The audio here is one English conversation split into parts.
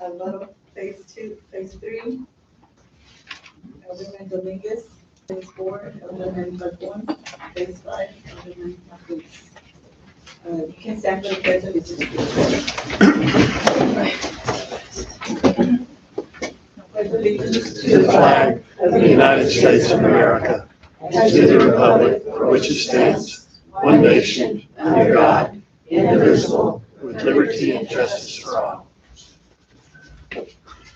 Alvaro, phase 2, phase 3. Alderman Dominguez, phase 4. Alderman Barbon, phase 5. Alderman Martinez. You can stand for the pledge of allegiance. Pledge allegiance To the flag of the United States of America, and to the republic for which it stands, one nation, under God, indivisible, with liberty and justice for all.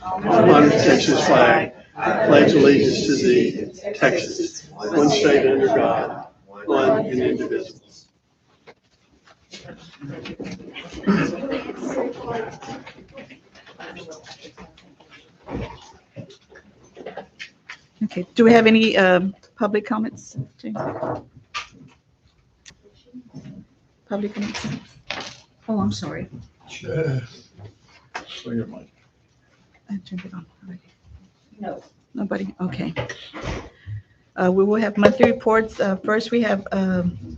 On the Texas flag, I pledge allegiance to thee, Texas, one state under God, one and indivisible. Okay, do we have any public comments? Jane? Public comments? Oh, I'm sorry. So you're Mike. I turned it on already. No. Nobody? Okay. We will have monthly reports. First, we have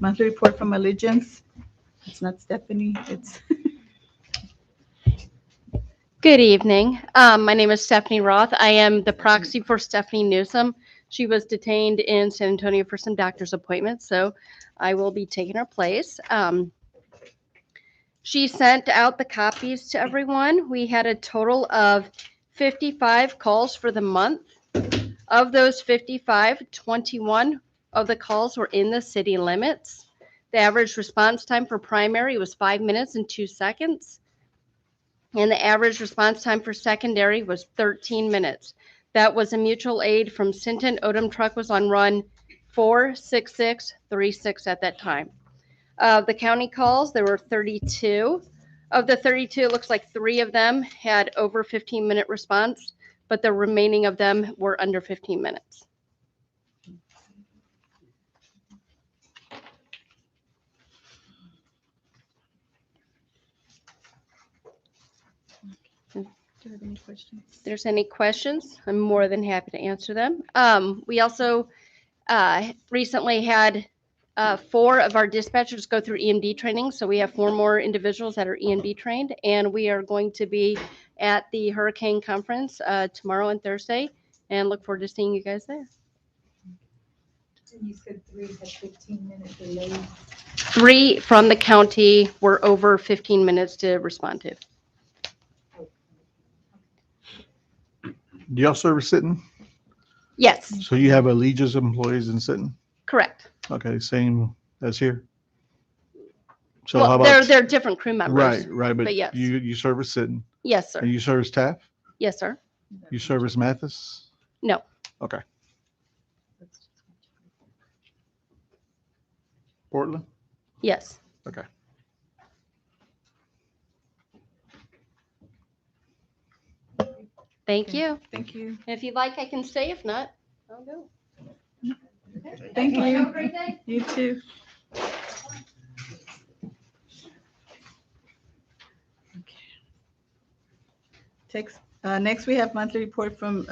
monthly report from Allegiance. It's not Stephanie, it's Good evening. My name is Stephanie Roth. I am the proxy for Stephanie Newsom. She was detained in San Antonio for some doctor's appointments, so I will be taking her place. She sent out the copies to everyone. We had a total of 55 calls for the month. Of those 55, 21 of the calls were in the city limits. The average response time for primary was 5 minutes and 2 seconds. And the average response time for secondary was 13 minutes. That was a mutual aid from Sinton. Odem truck was on run 46636 at that time. The county calls, there were 32. Of the 32, it looks like 3 of them had over 15-minute response, but the remaining of them were under 15 minutes. do you have any questions? If there's any questions, I'm more than happy to answer them. We also recently had 4 of our dispatchers go through EMD training. So we have 4 more individuals that are EMD trained, and we are going to be at the hurricane conference tomorrow and Thursday, and look forward to seeing you guys there. And you said 3 had 15-minute delay. 3 from the county were over 15 minutes to respond to. Do y'all service Sinton? Yes, So you have Allegiance employees in Sinton? correct. Okay, same as here. So Well, how about? they're different crew members. Right, but but yes. you service Sinton Yes, and sir. you service Taft? Yes, sir. You service Mathis? No. Okay. Portland? Yes. Okay. Thank Okay. you. Thank you. If you'd like, I can stay. If not, I'll go. Thank Have a you. great day. You too. Next, we have monthly report from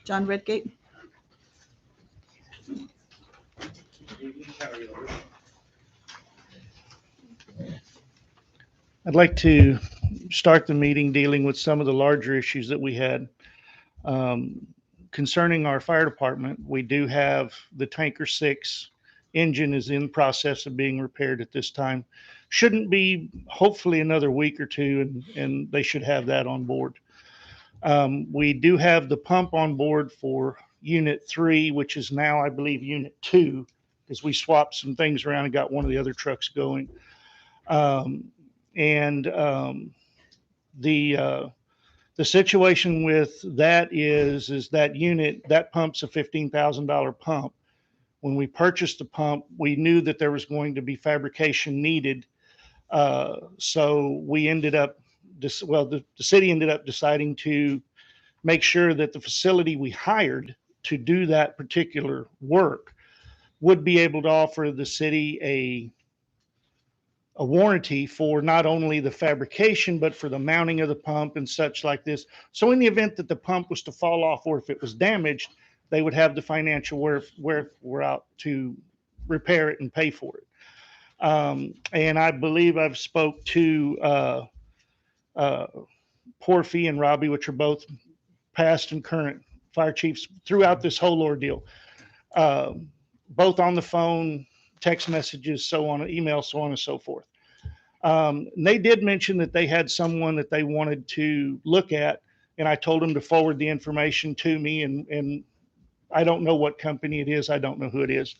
John Redgate. I'd like to start the meeting dealing with some of the larger issues that we had. Concerning our fire department, we do have the Tanker 6 engine is in process of being repaired at this time. Shouldn't be, hopefully another week or 2, and they should have that on board. We do have the pump on board for Unit 3, which is now, I believe, Unit 2, because we swapped some things around and got one of the other trucks going. The situation with that is that unit, that pump's a $15,000 pump. When we purchased the pump, we knew that there was going to be fabrication needed. So we ended up, the city ended up deciding to make sure that the facility we hired to do that particular work would be able to offer the city a warranty for not only the fabrication, but for the mounting of the pump and such like this. So in the event that the pump was to fall off or if it was damaged, they would have the financial wherewithal to repair it and pay for it. And I believe I've spoke to Porfy and Robbie, which are both past and current fire chiefs throughout this whole ordeal. Both on the phone, text messages, so on, email, so on and so forth. And they did mention that they had someone that they wanted to look at, and I told them to forward the information to me, and I don't know what company it is. I don't know who it is.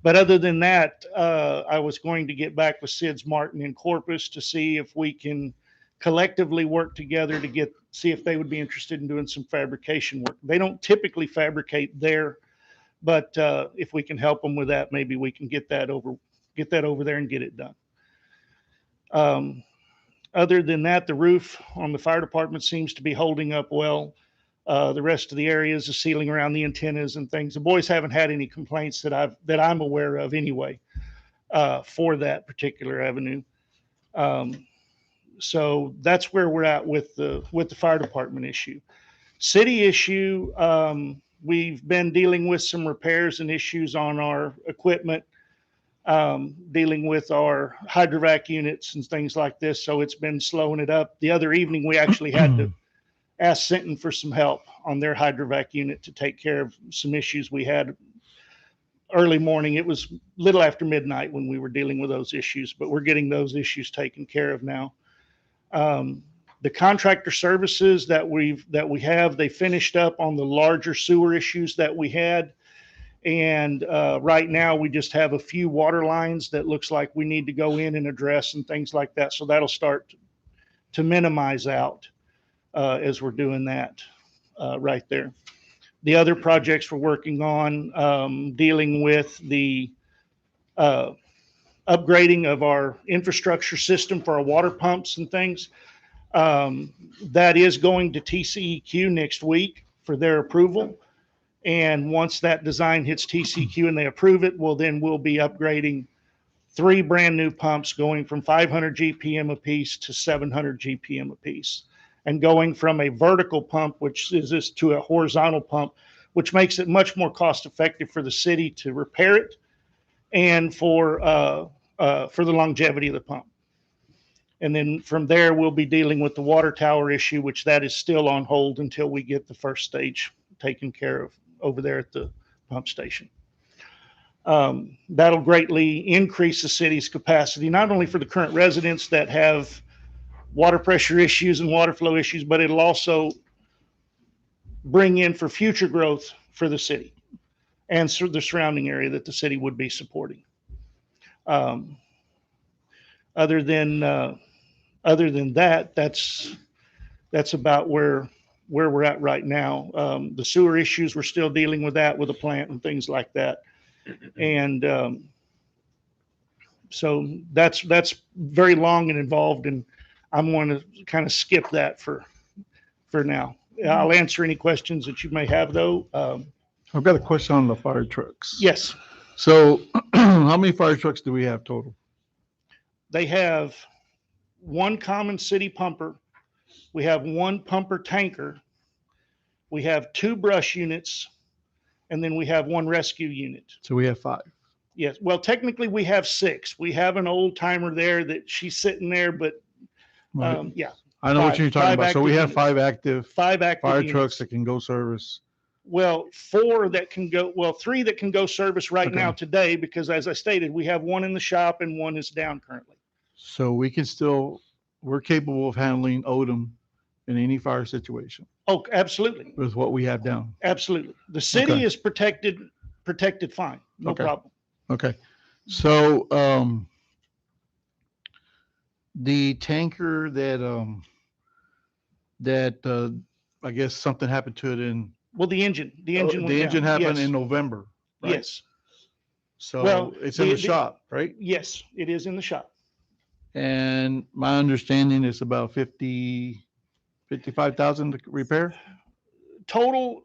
But other than that, I was going to get back with Sid's Martin in Corpus to see if we can collectively work together to see if they would be interested in doing some fabrication work. They don't typically fabricate there, but if we can help them with that, maybe we can get that over there and get it done. Other than that, the roof on the fire department seems to be holding up well. The rest of the areas, the ceiling around the antennas and things, the boys haven't had any complaints that I'm aware of anyway, for that particular avenue. So that's where we're at with the fire department issue. City issue, we've been dealing with some repairs and issues on our equipment, dealing with our hydrovac units and things like this. So it's been slowing it up. The other evening, we actually had to ask Sinton for some help on their hydrovac unit to take care of some issues we had early morning. It was little after midnight when we were dealing with those issues, but we're getting those issues taken care of now. The contractor services that we have, they finished up on the larger sewer issues that we had. And right now we just have a few water lines that looks like we need to go in and address and things like that. So that'll start to minimize out as we're doing that right there. The other projects we're working on, dealing with the upgrading of our infrastructure system for our water pumps and things. That is going to TCEQ next week for their approval. And once that design hits TCEQ and they approve it, we'll be upgrading 3 brand new pumps going from 500 GPM apiece to 700 GPM apiece, and going from a vertical pump, which is this, to a horizontal pump, which makes it much more cost effective for the city to repair it and for the longevity of the pump. And then from there, we'll be dealing with the water tower issue, which that is still on hold until we get the first stage taken care of over there at the pump station. That'll greatly increase the city's capacity, not only for the current residents that have water pressure issues and water flow issues, but it'll also bring in for future growth for the city and the surrounding area that the city would be supporting. Other than that, that's about where we're at right now. The sewer issues, we're still dealing with that with the plant and things like that. And so that's very long and involved, and I'm going to kind of skip that for now. I'll answer any questions that you may have, though. I've got a question on the fire trucks. Yes, So how many fire trucks do we have total? they have 1 common city pumper. We have 1 pumper tanker. We have 2 brush units, and then we have 1 rescue unit. So we have 5. Yes. Well, technically we have 6. We have an old timer there that she's sitting there, but Right. yeah, I know what 5 you're talking about. So we active have 5 active 5 active fire units. trucks that can go service. Well, 4 that can go, 3 that can go service right Okay. now today, because as I stated, we have 1 in the shop and 1 is down currently. So we're capable of handling Odem in any fire situation Oh, absolutely. with what we have down. Absolutely. The city Okay. is protected fine. No Okay. problem. Okay. So the tanker that I guess something happened to it in Well, the engine went the engine down. happened Yes. in November, right? Yes. So Well, it's in the shop, right? Yes, it is in the shop. And my understanding is about 55,000 to repair. Total,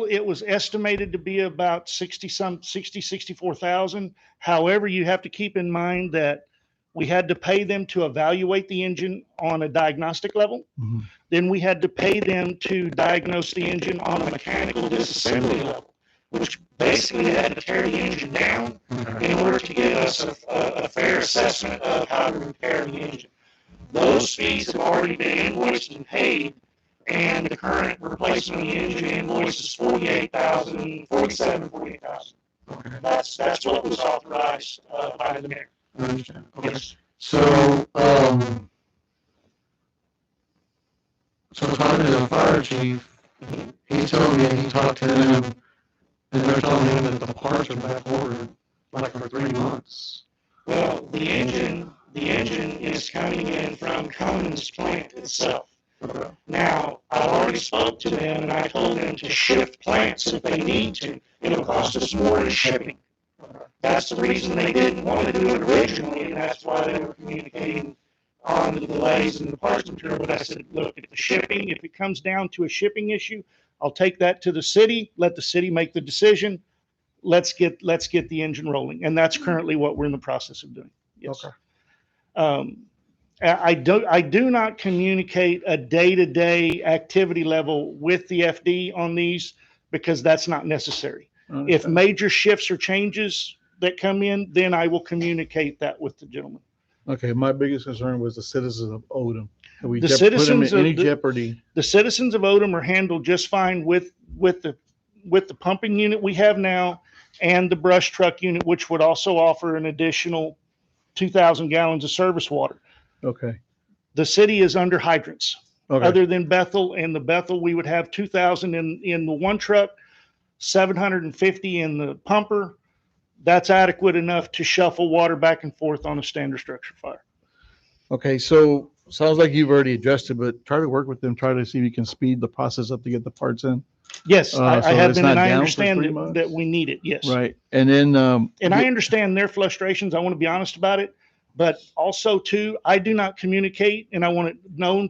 it was estimated to be about 64,000. However, you have to keep in mind that we had to pay them to evaluate the engine on a diagnostic level. Mhm. Then we had to pay them to diagnose the engine on a mechanical disassembly level, which basically had to tear the engine down in order to give us a fair assessment of how to repair the engine. Those fees have already been invoiced and paid, and the current replacement of the engine invoice is $48,000. That's what was authorized by the mayor. I understand. Okay. Yes. So, so talking to the fire chief, he told me he talked to them, and they're telling him that the parts are back ordered like for 3 months. Well, the engine is coming in from Cummins plant itself. Okay. Now, I already spoke to them and I told them to shift plants if they need to. It'll cost us more in shipping. That's the reason they didn't want to do it originally, and that's why they were communicating on the delays in the parts material. But I said, look, if it comes down to a shipping issue, I'll take that to the city, let the city make the decision. Let's get the engine rolling. And that's currently what we're in the process of doing. Yes. Okay. I do not communicate a day-to-day activity level with the FD on these because that's not necessary. If major shifts or changes that come in, then I will communicate that with the gentleman. Okay, my biggest concern was the citizens of Odem. That we The put them citizens in any of the- jeopardy. The citizens of Odem are handled just fine with the pumping unit we have now and the brush truck unit, which would also offer an additional 2,000 gallons of service water. Okay. The city is under hydrants. Okay. Other than Bethel, and the Bethel, we would have 2,000 in the one truck, 750 in the pumper. That's adequate enough to shuffle water back and forth on a standard structure fire. Okay, so sounds like you've already addressed it, but try to work with them, try to see if you can speed the process up to get the parts in. Yes, So I have it's been, not and I down for understand 3 that, months? that we need it. Yes. Right. And then, And I understand their frustrations. I want to be honest about it. But also, too, I do not communicate, and I want it known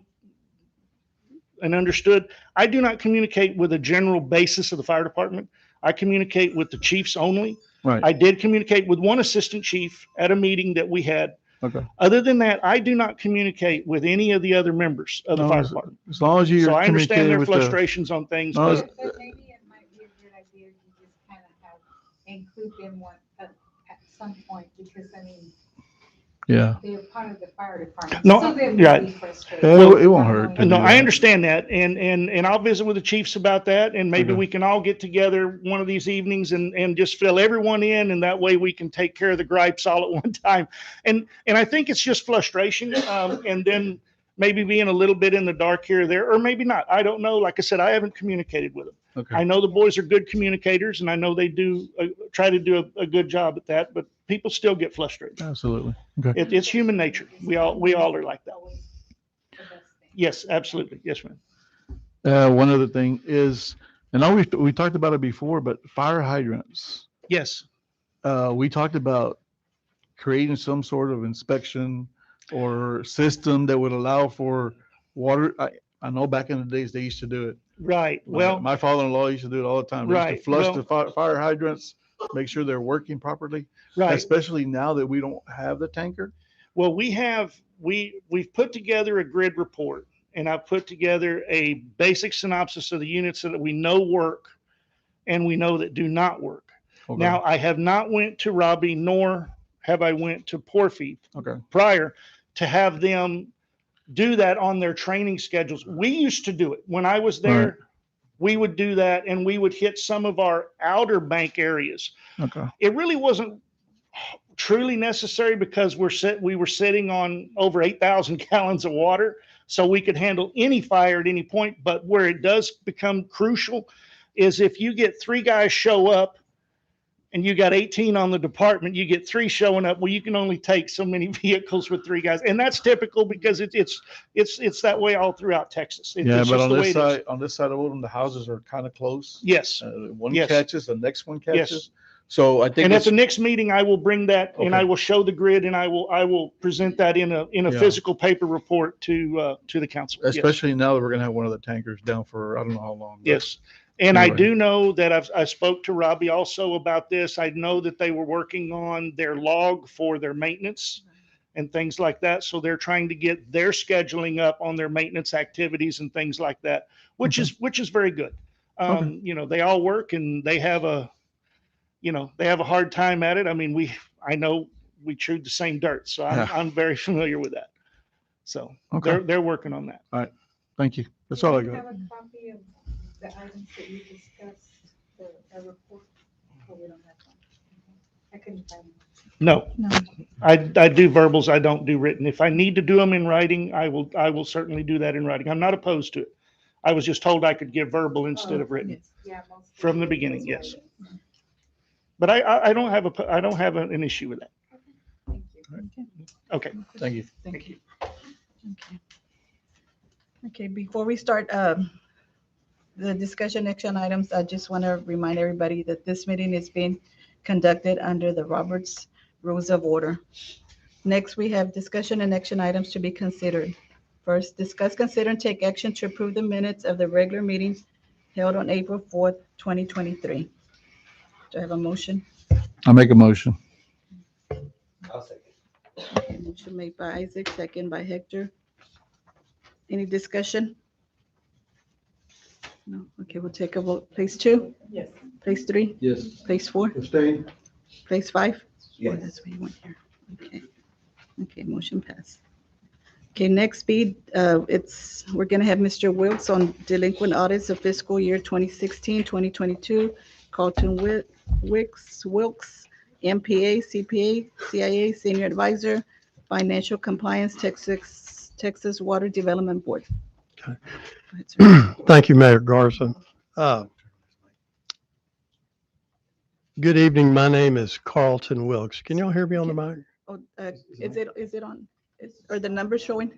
and understood. I do not communicate with a general basis of the fire department. I communicate with the chiefs only. right. I did communicate with one assistant chief at a meeting that we had. Okay. Other than that, I do not communicate with any of the other members of the No, fire department. As long as you're So I understand communicating their with the, frustrations on things. No, but But maybe it might be a good idea to just kind of have, include them at some point, because I mean, yeah. they're part of the fire department. No, Some of them yeah. will be frustrated. It won't hurt. to No, do I that. understand that, and I'll visit with the chiefs about that, and maybe Okay. we can all get together one of these evenings and just fill everyone in, and that way we can take care of the gripes all at one time. And I think it's just frustration, and then maybe being a little bit in the dark here or there, or maybe not. I don't know. Like I said, I haven't communicated with them. Okay. I know the boys are good communicators, and I know they do try to do a good job at that, but people still get frustrated. Absolutely. Okay. It's human nature. We all are like that. Yes, absolutely. Yes, ma'am. One other thing is, and I know we talked about it before, but fire hydrants. Yes. We talked about creating some sort of inspection or system that would allow for water. I know back in the days they used to do it. Right. My- Well, my father-in-law used to do it all the time. They used Right. to flush Well- the fire hydrants, make sure they're working properly, right. especially now that we don't have the tanker. Well, we've put together a grid report, and I've put together a basic synopsis of the units that we know work and we know that do not work. Okay. Now, I have not went to Robbie, nor have I went to Porfy Okay. prior to have them do that on their training schedules. We used to do it when I was there. Right. We would do that, and we would hit some of our outer bank areas. Okay. It really wasn't truly necessary because we were sitting on over 8,000 gallons of water, so we could handle any fire at any point. But where it does become crucial is if you get 3 guys show up and you got 18 on the department, you get 3 showing up. Well, you can only take so many vehicles with 3 guys, and that's typical because it's that way all throughout Texas. Yeah, It's but just on the way this it is. side, of Odem, the houses are kind of close. Yes. One Yes. catches, the next one Yes. catches. So I think And at it's, the next meeting, I will bring that and I Okay. will show the grid and I will present that in a Yeah. physical paper report to the council. Yes. especially now that we're gonna have one of the tankers down for I don't know how long. but- Yes. And I Anyway. do know that I spoke to Robbie also about this. I know that they were working on their log for their maintenance and things like that. So they're trying to get their scheduling up on their maintenance activities and things like that, which Okay. is very good. Okay. They all work and they have they have a hard time at it. I mean, I know we chewed the same dirt, so Yeah. I'm very familiar with that. So Okay. they're working on that. Thank you. That's all I Do you got. have a copy of the items that you discussed, the report? Oh, we don't have one. I couldn't find it. No, No. I do verbals. I don't do written. If I need to do them in writing, I will certainly do that in writing. I'm not opposed to it. I was just told I could give verbal instead of written Yes. Yeah, most. from the beginning. Yes. But I don't have an issue with that. Thank you. Okay. Thank you. Thank you. Okay. Okay, before we start the discussion action items, I just want to remind everybody that this meeting is being conducted under the Roberts Rules of Order. Next, we have discussion and action items to be considered. First, discuss, consider, and take action to approve the minutes of the regular meeting held on April 4th, 2023. Do I have a motion? I make a motion. Okay, motion made by Isaac, second by Hector. Any discussion? No. Okay, we'll take a vote. Place 2? Yes. Place 3? Yes. Place 4? Abstain. Place 5? Yes. Oh, that's where you went here. Okay. Okay, motion passed. Okay, next speed, we're gonna have Mr. Wilkes on delinquent audits of fiscal year 2016, 2022. Carlton Wilkes, MPA, CPA, CIA, Senior Advisor, Financial Compliance, Texas Water Development Board. Okay. Go ahead, sir. Thank you, Mayor Garza. Good evening. My name is Carlton Wilkes. Can y'all hear me on the mic? Oh, is it on, are the numbers showing?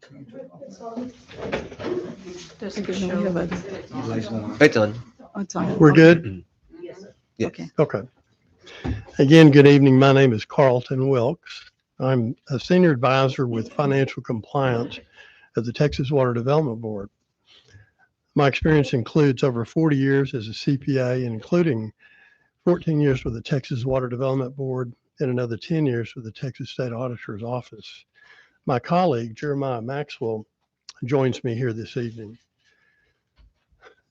Doesn't show. It's on. Oh, it's on. We're good? Yes. Okay. Okay. Again, good evening. My name is Carlton Wilkes. I'm a senior advisor with financial compliance at the Texas Water Development Board. My experience includes over 40 years as a CPA, including 14 years with the Texas Water Development Board and another 10 years with the Texas State Auditor's Office. My colleague, Jeremiah Maxwell, joins me here this evening.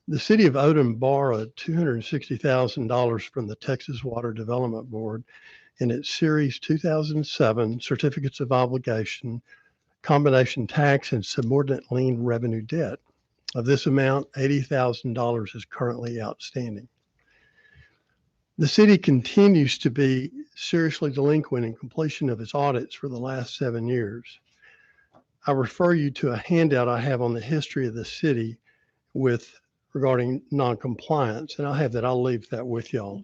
The city of Odem borrowed $260,000 from the Texas Water Development Board in its Series 2007 Certificates of Obligation, Combination Tax, and Subordinate Lien Revenue Debt. Of this amount, $80,000 is currently outstanding. The city continues to be seriously delinquent in completion of its audits for the last 7 years. I refer you to a handout I have on the history of the city regarding noncompliance, and I'll leave that with y'all.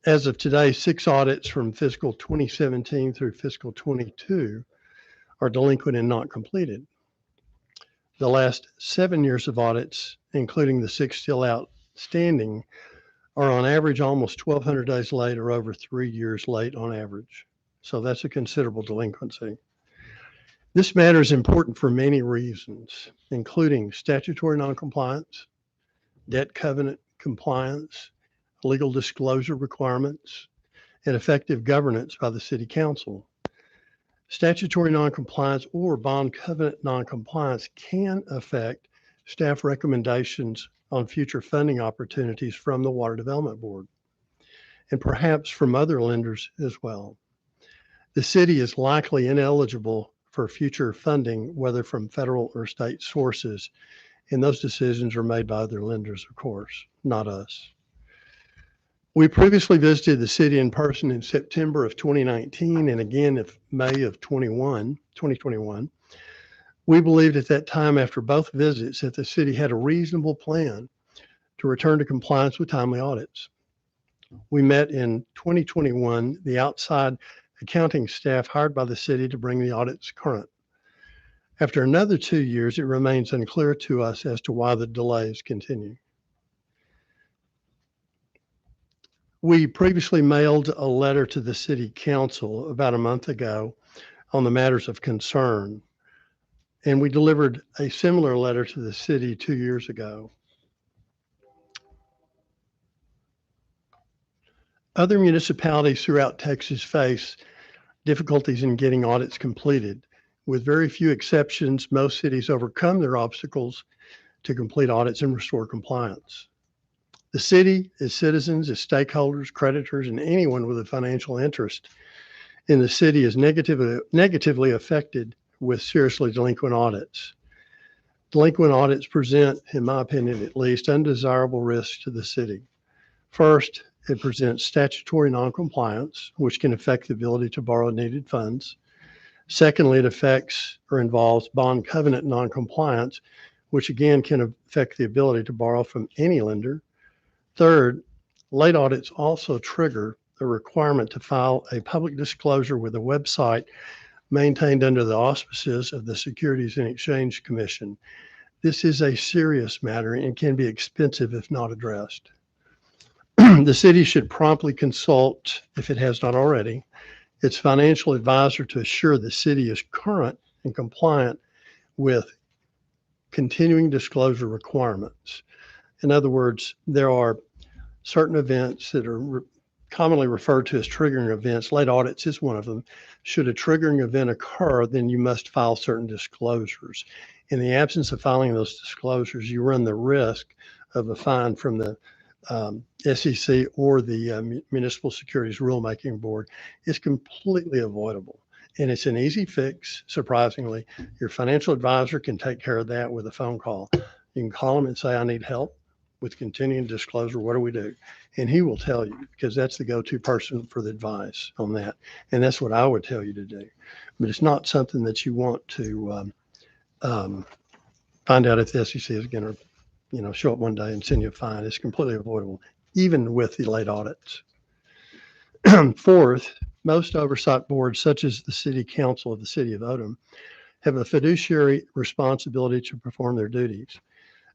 As of today, 6 audits from fiscal 2017 through fiscal 22 are delinquent and not completed. The last 7 years of audits, including the 6 still outstanding, are on average almost 1,200 days late or over 3 years late on average. So that's a considerable delinquency. This matter is important for many reasons, including statutory noncompliance, debt covenant compliance, legal disclosure requirements, and effective governance by the City Council. Statutory noncompliance or bond covenant noncompliance can affect staff recommendations on future funding opportunities from the Water Development Board, and perhaps from other lenders as well. The city is likely ineligible for future funding, whether from federal or state sources, and those decisions are made by other lenders, of course, not us. We previously visited the city in person in September of 2019 and again in May of 2021. We believed at that time, after both visits, that the city had a reasonable plan to return to compliance with timely audits. We met in 2021 the outside accounting staff hired by the city to bring the audits current. After another 2 years, it remains unclear to us as to why the delays continue. We previously mailed a letter to the City Council about a month ago on the matters of concern, and we delivered a similar letter to the city 2 years ago. Other municipalities throughout Texas face difficulties in getting audits completed. With very few exceptions, most cities overcome their obstacles to complete audits and restore compliance. The city, its citizens, its stakeholders, creditors, and anyone with a financial interest in the city is negatively affected with seriously delinquent audits. Delinquent audits present, in my opinion at least, undesirable risks to the city. First, it presents statutory noncompliance, which can affect the ability to borrow needed funds. Secondly, it affects or involves bond covenant noncompliance, which again can affect the ability to borrow from any lender. Third, late audits also trigger the requirement to file a public disclosure with a website maintained under the auspices of the Securities and Exchange Commission. This is a serious matter and can be expensive if not addressed. The city should promptly consult, if it has not already, its financial advisor to assure the city is current and compliant with continuing disclosure requirements. In other words, there are certain events that are commonly referred to as triggering events. Late audits is one of them. Should a triggering event occur, then you must file certain disclosures. In the absence of filing those disclosures, you run the risk of a fine from the SEC or the Municipal Securities Rulemaking Board. It's completely avoidable. And it's an easy fix, surprisingly. Your financial advisor can take care of that with a phone call. You can call him and say, I need help with continuing disclosure. What do we do? And he will tell you, because that's the go-to person for the advice on that. And that's what I would tell you to do. But it's not something that you want to find out if the SEC is going to, show up one day and send you a fine. It's completely avoidable, even with the late audits. Fourth, most oversight boards, such as the City Council of the City of Odem, have a fiduciary responsibility to perform their duties.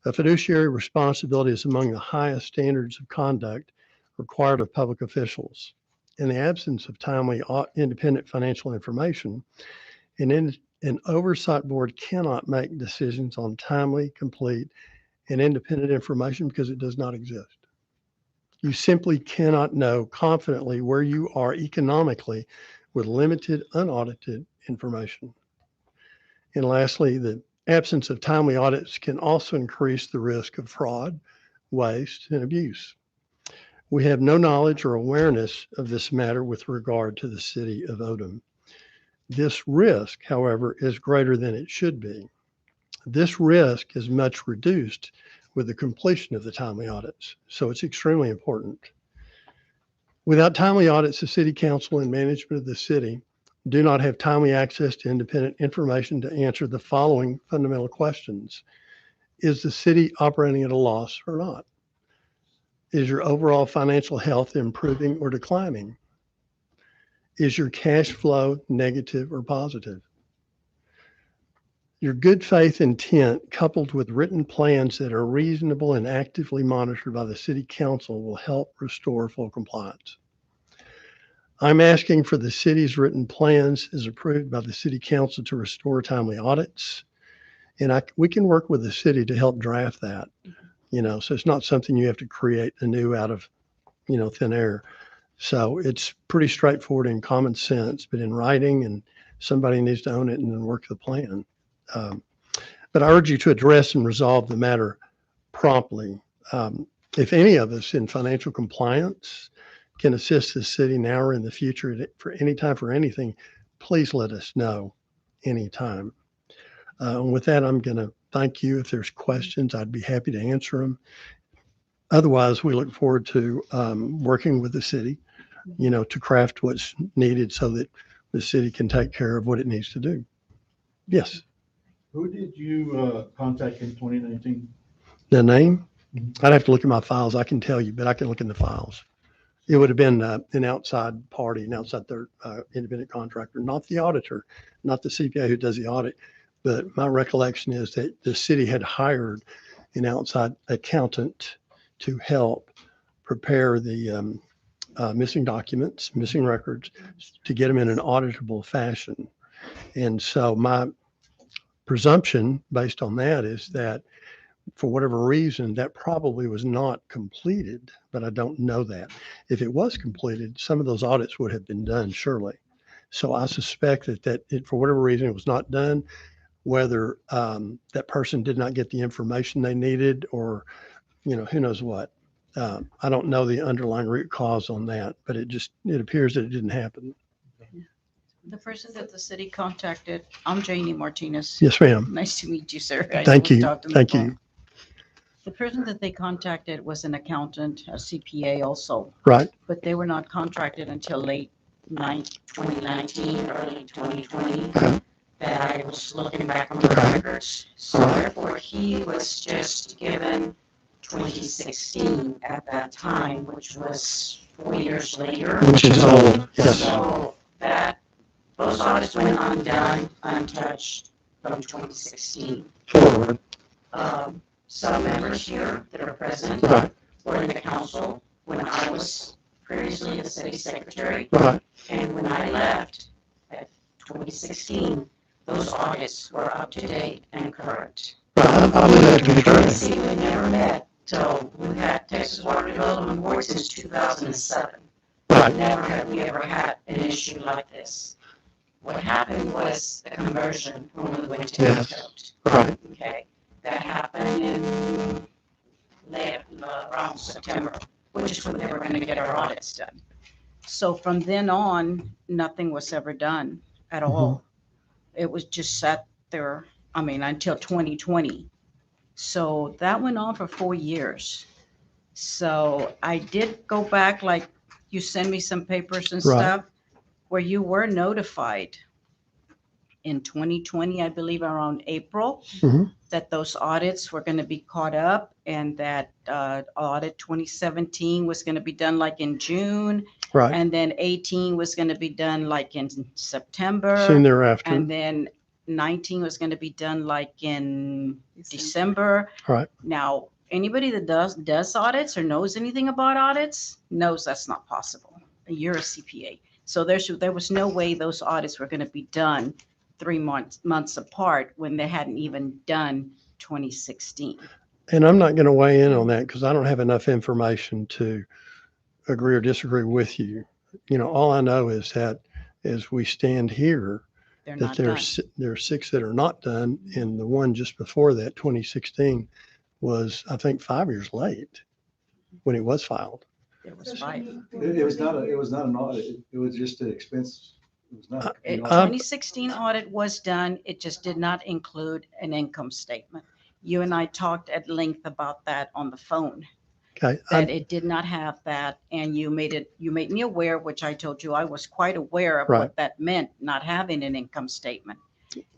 A fiduciary responsibility is among the highest standards of conduct required of public officials. In the absence of timely independent financial information, an oversight board cannot make decisions on timely, complete, and independent information because it does not exist. You simply cannot know confidently where you are economically with limited, unaudited information. And lastly, the absence of timely audits can also increase the risk of fraud, waste, and abuse. We have no knowledge or awareness of this matter with regard to the City of Odem. This risk, however, is greater than it should be. This risk is much reduced with the completion of the timely audits, so it's extremely important. Without timely audits, the City Council and management of the city do not have timely access to independent information to answer the following fundamental questions. Is the city operating at a loss or not? Is your overall financial health improving or declining? Is your cash flow negative or positive? Your good faith intent, coupled with written plans that are reasonable and actively monitored by the City Council, will help restore full compliance. I'm asking for the city's written plans as approved by the City Council to restore timely audits. And we can work with the city to help draft that, so it's not something you have to create anew out of, thin air. So it's pretty straightforward and common sense, but in writing, and somebody needs to own it and then work the plan. But I urge you to address and resolve the matter promptly. If any of us in financial compliance can assist the city now or in the future for any time for anything, please let us know anytime. And with that, I'm going to thank you. If there's questions, I'd be happy to answer them. Otherwise, we look forward to working with the city, to craft what's needed so that the city can take care of what it needs to do. Yes. Who did you contact in 2019? The name? I'd have to look at my files. I can tell you, but I can look in the files. It would have been an outside party, an outside third independent contractor, not the auditor, not the CPA who does the audit. But my recollection is that the city had hired an outside accountant to help prepare the missing documents, missing records, to get them in an auditable fashion. And so my presumption based on that is that for whatever reason, that probably was not completed, but I don't know that. If it was completed, some of those audits would have been done, surely. So I suspect that for whatever reason, it was not done, whether that person did not get the information they needed or, who knows what. I don't know the underlying root cause on that, but it appears that it didn't happen. The person that the city contacted, I'm Janie Martinez. Yes, ma'am. Nice to meet you, sir. I know Thank we you. talked on the Thank phone. you. The person that they contacted was an accountant, a CPA also, Right. but they were not contracted until late 2019, early 2020. That I was looking back on the records. So therefore, he was just given 2016 at that time, which was 4 years later. Which is old. Yes. So those audits went undone, untouched from 2016. Forward. Some members here that are present Right. were in the council when I was previously the city secretary. Right. And when I left at 2016, those audits were up to date and current. I believe that to be true. See, we never met, so we had Texas Water Development Board since 2007. Right. Never have we ever had an issue like this. What happened was the conversion when we went to Yes. Tote. Right. Okay, that happened in around September, which is when they were going to get our audits done. So from then on, nothing was ever done at all. It was just sat there, until 2020. So that went on for 4 years. So I did go back, like you send me some papers and Right. stuff where you were notified in 2020, I believe around April, Mhm. that those audits were going to be caught up and that audit 2017 was going to be done like in June. Right. And then 18 was going to be done like in September. Soon thereafter. And then 19 was going to be done like in December. Right. Now, anybody that does audits or knows anything about audits knows that's not possible. You're a CPA. So there was no way those audits were going to be done 3 months apart when they hadn't even done 2016. And I'm not going to weigh in on that because I don't have enough information to agree or disagree with you. All I know is that as we stand here, They're that not done. there are 6 that are not done, and the one just before that, 2016, was I think 5 years late when it was filed. There was 5. It was not an audit. It was just an expense. It was not. an audit. 2016 audit was done. It just did not include an income statement. You and I talked at length about that on the phone. Okay. That it did not have that, and you made me aware, which I told you I was quite aware of Right. what that meant, not having an income statement.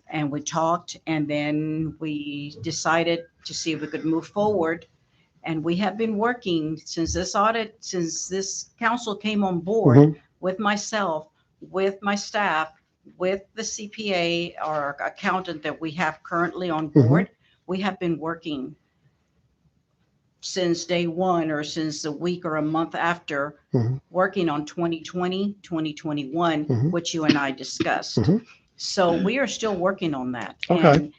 And we talked, and then we decided to see if we could move forward. And we have been working since this council came on board Mhm. with myself, with my staff, with the CPA, our accountant that we have currently on board. We have been working since day one or since a week or a month after, Mhm. working on 2020, 2021, Mhm. which you and I discussed. Mhm. So we are still working on that. Okay. And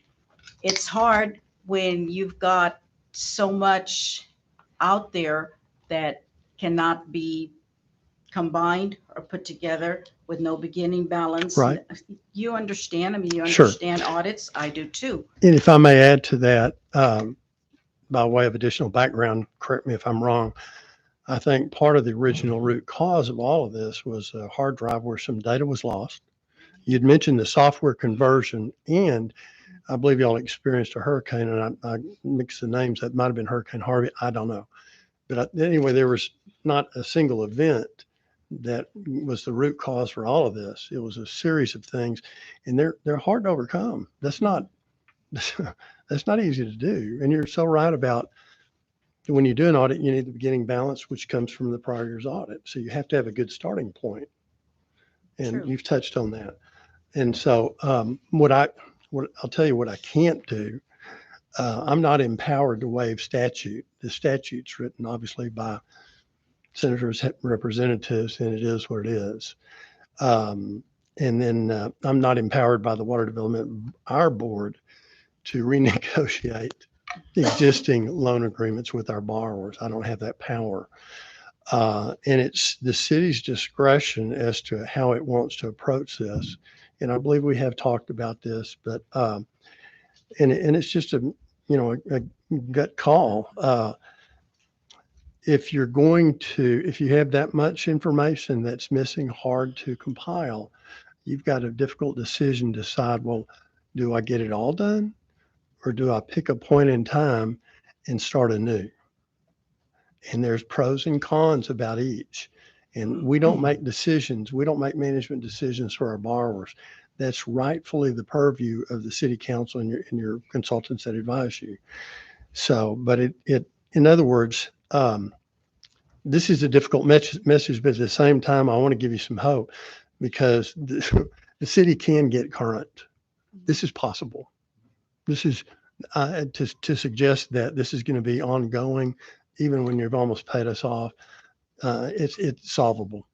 it's hard when you've got so much out there that cannot be combined or put together with no beginning balance. Right. You understand, you Sure. understand audits. I do too. And if I may add to that, by way of additional background, correct me if I'm wrong, I think part of the original root cause of all of this was a hard drive where some data was lost. You'd mentioned the software conversion, and I believe y'all experienced a hurricane, and I mixed the names. That might have been Hurricane Harvey. I don't know. But anyway, there was not a single event that was the root cause for all of this. It was a series of things, and they're hard to overcome. That's not easy to do. And you're so right about when you do an audit, you need the beginning balance, which comes from the prior year's audit. So you have to have a good starting point. And True. you've touched on that. And so what I'll tell you what I can't do. I'm not empowered to waive statute. The statute's written obviously by senators, representatives, and it is what it is. And then I'm not empowered by the Water Development, our board, to renegotiate existing loan agreements with our borrowers. I don't have that power. And it's the city's discretion as to how it wants to approach this. And I believe we have talked about this, but and it's just a gut call. if you have that much information that's missing, hard to compile, you've got a difficult decision to decide, well, do I get it all done? Or do I pick a point in time and start anew? And there's pros and cons about each. And we don't make decisions. We don't make management decisions for our borrowers. That's rightfully the purview of the city council and your consultants that advise you. So, but in other words, this is a difficult message, but at the same time, I want to give you some hope because the city can get current. This is possible. This is to suggest that this is going to be ongoing, even when you've almost paid us off. It's solvable.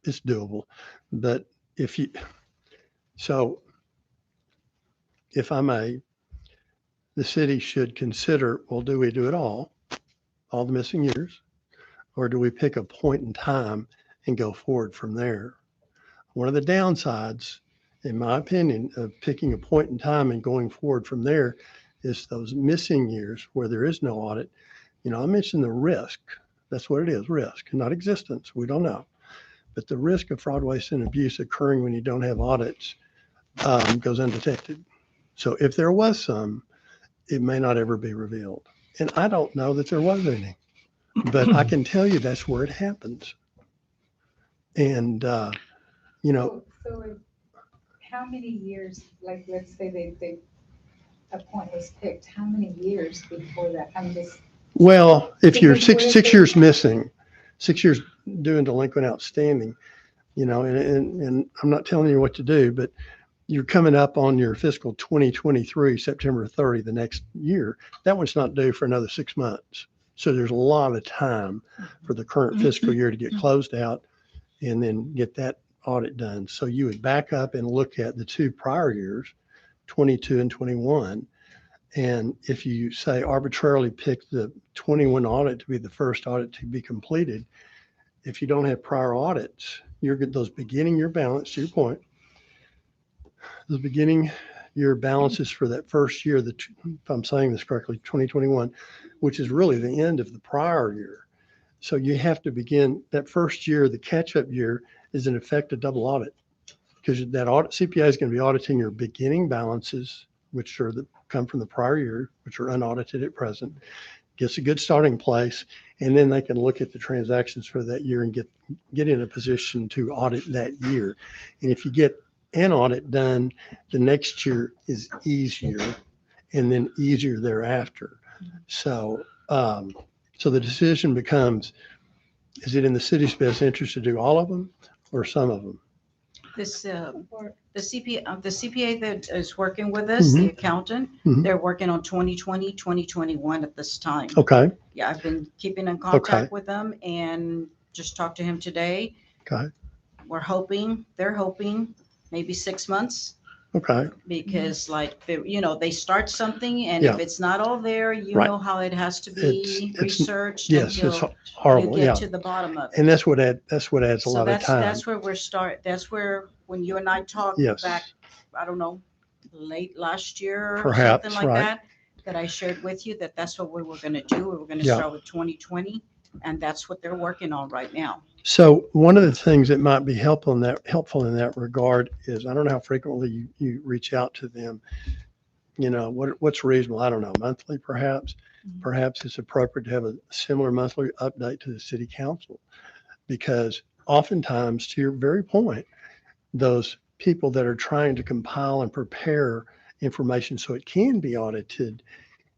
It's doable. But if I may, the city should consider, well, do we do it all the missing years, or do we pick a point in time and go forward from there? One of the downsides, in my opinion, of picking a point in time and going forward from there is those missing years where there is no audit. I mentioned the risk. That's what it is, risk, not existence. We don't know. But the risk of fraud, waste, and abuse occurring when you don't have audits goes undetected. So if there was some, it may not ever be revealed. And I don't know that there was any, but I can tell you that's where it happens. And, So how many years, like, let's say a point was picked, how many years before that? I'm just. Well, if you're Because six years missing, 6 years doing delinquent outstanding, and I'm not telling you what to do, but you're coming up on your fiscal 2023, September 30, the next year. That one's not due for another 6 months. So there's a lot of time for the current fiscal year to get closed out and then get that audit done. So you would back up and look at the 2 prior years, 22 and 21. And if you say arbitrarily pick the 21 audit to be the first audit to be completed, if you don't have prior audits, those beginning year balance, to your point, the beginning year balances for that first year, if I'm saying this correctly, 2021, which is really the end of the prior year. So you have to begin that first year, the catch-up year is in effect a double audit, because that audit CPA is going to be auditing your beginning balances, which come from the prior year, which are unaudited at present, gets a good starting place, and then they can look at the transactions for that year and get in a position to audit that year. And if you get an audit done, the next year is easier, and then easier thereafter. So, so the decision becomes, is it in the city's best interest to do all of them or some of them? The CPA that is working with us, the accountant, they're working on 2020, 2021 at this time. Okay. Yeah, I've been keeping in contact with them and just talked to him today. Okay. They're hoping maybe 6 months. Okay. Because they start something, and Yeah. if it's not all there, you Right. know how it has to be researched Yes, until it's horrible. you Yeah. get to the bottom of it. And that's what adds a lot of time. That's where that's where, when you and I talked Yes. back, I don't know, late last year or Perhaps, something like right. that I shared with you that's what we were going to do. We were going to Yeah. start with 2020, and that's what they're working on right now. So one of the things that might be helpful in that regard is, I don't know how frequently you reach out to them. What's reasonable? I don't know, monthly perhaps. Perhaps it's appropriate to have a similar monthly update to the city council, because oftentimes, to your very point, those people that are trying to compile and prepare information so it can be audited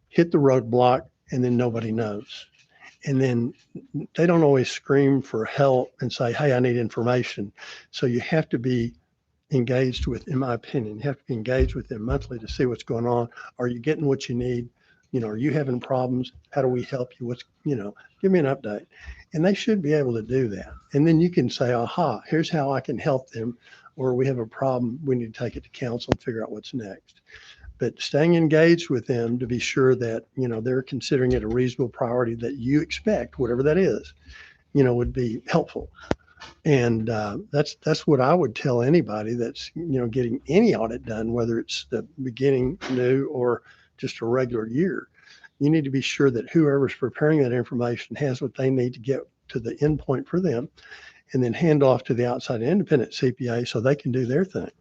hit the roadblock, and then nobody knows. And then they don't always scream for help and say, hey, I need information. So you have to be engaged with, in my opinion, you have to be engaged with them monthly to see what's going on. Are you getting what you need? Are you having problems? How do we help you? Give me an update. And they should be able to do that. And then you can say, aha, here's how I can help them. Or we have a problem, we need to take it to council and figure out what's next. But staying engaged with them to be sure that, they're considering it a reasonable priority that you expect, whatever that is, would be helpful. And that's what I would tell anybody that's, getting any audit done, whether it's the beginning new or just a regular year, you need to be sure that whoever's preparing that information has what they need to get to the endpoint for them, and then hand off to the outside independent CPA so they can do their thing.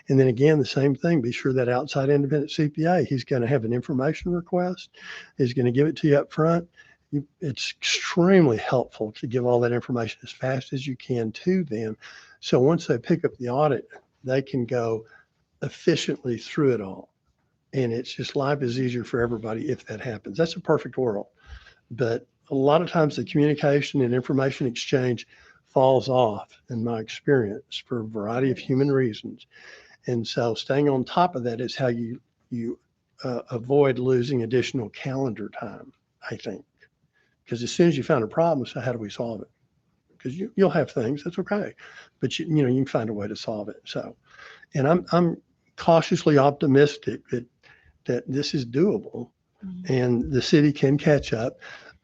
And then again, the same thing, be sure that outside independent CPA, he's going to have an information request. He's going to give it to you up front. It's extremely helpful to give all that information as fast as you can to them. So once they pick up the audit, they can go efficiently through it all. And it's just, life is easier for everybody if that happens. That's a perfect world. But a lot of times the communication and information exchange falls off, in my experience, for a variety of human reasons. And so staying on top of that is how you avoid losing additional calendar time, I think. Because as soon as you find a problem, so how do we solve it? Because you'll have things, that's okay. But you can find a way to solve it. So, and I'm cautiously optimistic that this is doable and the city can catch up.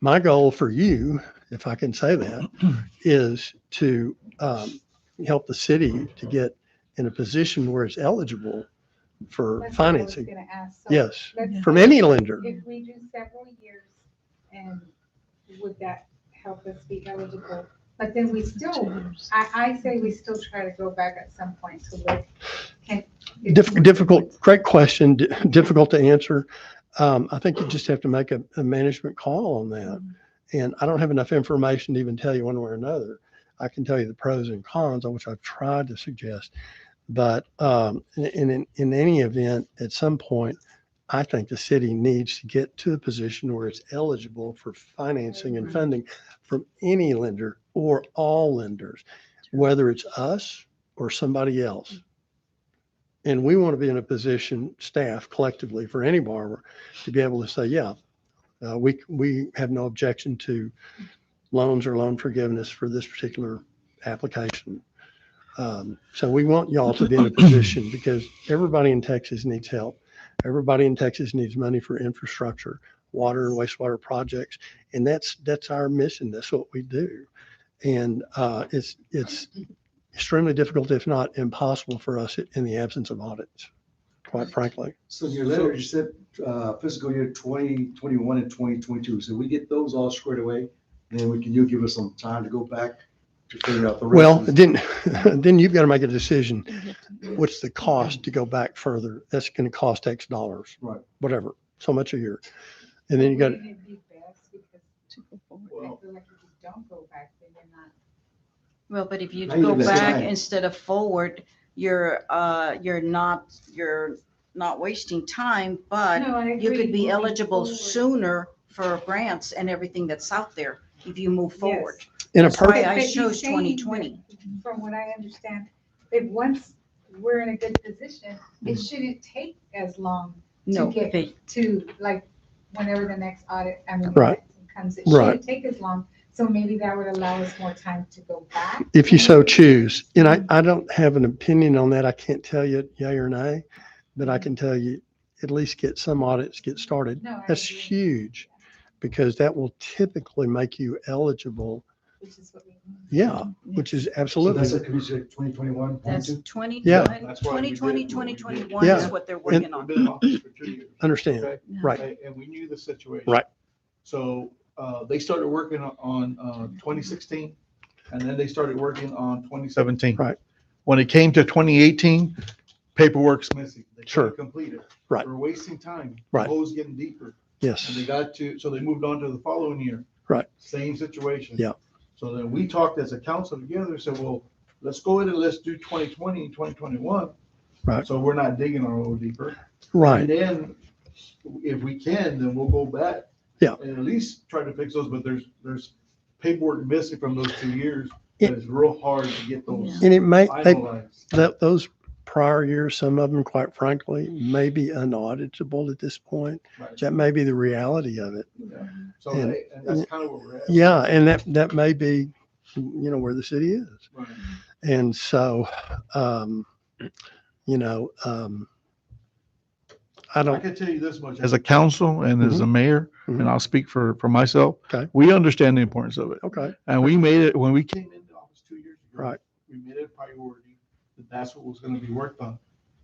My goal for you, if I can say that, is to help the city to get in a position where it's eligible for That's what I was financing. gonna ask. So Yes, let's from say any lender. If we do several years, and would that help us be eligible? But then we still, I say we still try to go back at some point to look. Difficult, great question, difficult to answer. I think you just have to make a management call on that. And I don't have enough information to even tell you one way or another. I can tell you the pros and cons, which I've tried to suggest. But in any event, at some point, I think the city needs to get to a position where it's eligible for financing and funding from any lender or all lenders, whether it's us or somebody else. And we want to be in a position, staff collectively, for any borrower to be able to say, yeah, we have no objection to loans or loan forgiveness for this particular application. So we want y'all to be in a position, because everybody in Texas needs help. Everybody in Texas needs money for infrastructure, water and wastewater projects. And that's our mission. That's what we do. And it's extremely difficult, if not impossible, for us in the absence of audits, quite frankly. So in your letter, you said fiscal year 2021 and 2022. So we get those all squared away, then you'll give us some time to go back to figure out the rest. Well, then you've got to make a decision. What's the cost to go back further? That's going to cost X dollars. Right. Whatever, so much a year. And then you got, Wouldn't it be best because I feel like if you don't go back, then you're not. Well, but if you Now you go give us back time. instead of forward, you're not wasting time, but No, I you agree, could be moving eligible forward. sooner for grants and everything that's out there if you move forward. in a That's why perfect, I But he's chose saying 2020. that, from what I understand, if once we're in a good position, it shouldn't take as long to No, get they- to, like, whenever the next audit, Right. comes, it Right. shouldn't take as long. So maybe that would allow us more time to go back. if you so choose. And I don't have an opinion on that. I can't tell you yay or nay, but I can tell you at least get some audits get started. No, I That's agree. huge, because that will typically make you eligible. Which is what we need. Yeah, which is So absolutely. that's a commission 2021, That's 22? 20, Yeah. That's why we did 2020, what we did. 2021 Yeah. is what they're working on. We've been in office for 2 years. Understand, okay? right. And we knew the situation. Right. So they started working on 2016, and then they started working on 2017. Right. When it came to 2018, paperwork's missing. They Sure. couldn't complete it. Right. We're wasting time. Right. The hole's getting deeper. Yes, And they got to, so they moved on to the following year. Right. Same situation. Yeah. So then we talked as a council together, said, well, let's go ahead and let's do 2020 and 2021. Right. So we're not digging our hole deeper. right. And then if we can, then we'll go back. Yeah. And at least try to fix those, but there's paperwork missing from those 2 years. It- That it's real hard to get those And it may, finalized. those prior years, some of them, quite frankly, may be unauditable at this point. Right. That may be the reality of it. Yeah. So, and- and that's kind of where we're at. Yeah, and that may be, where the city is. Right. And so, I I don't, can tell you this much, as a council and as a mayor, Mhm. and I'll speak for myself. Okay. We understand the importance of it. okay, And we made it, when we came into office 2 years ago. Right. We made it a priority, that that's what was gonna be worked on.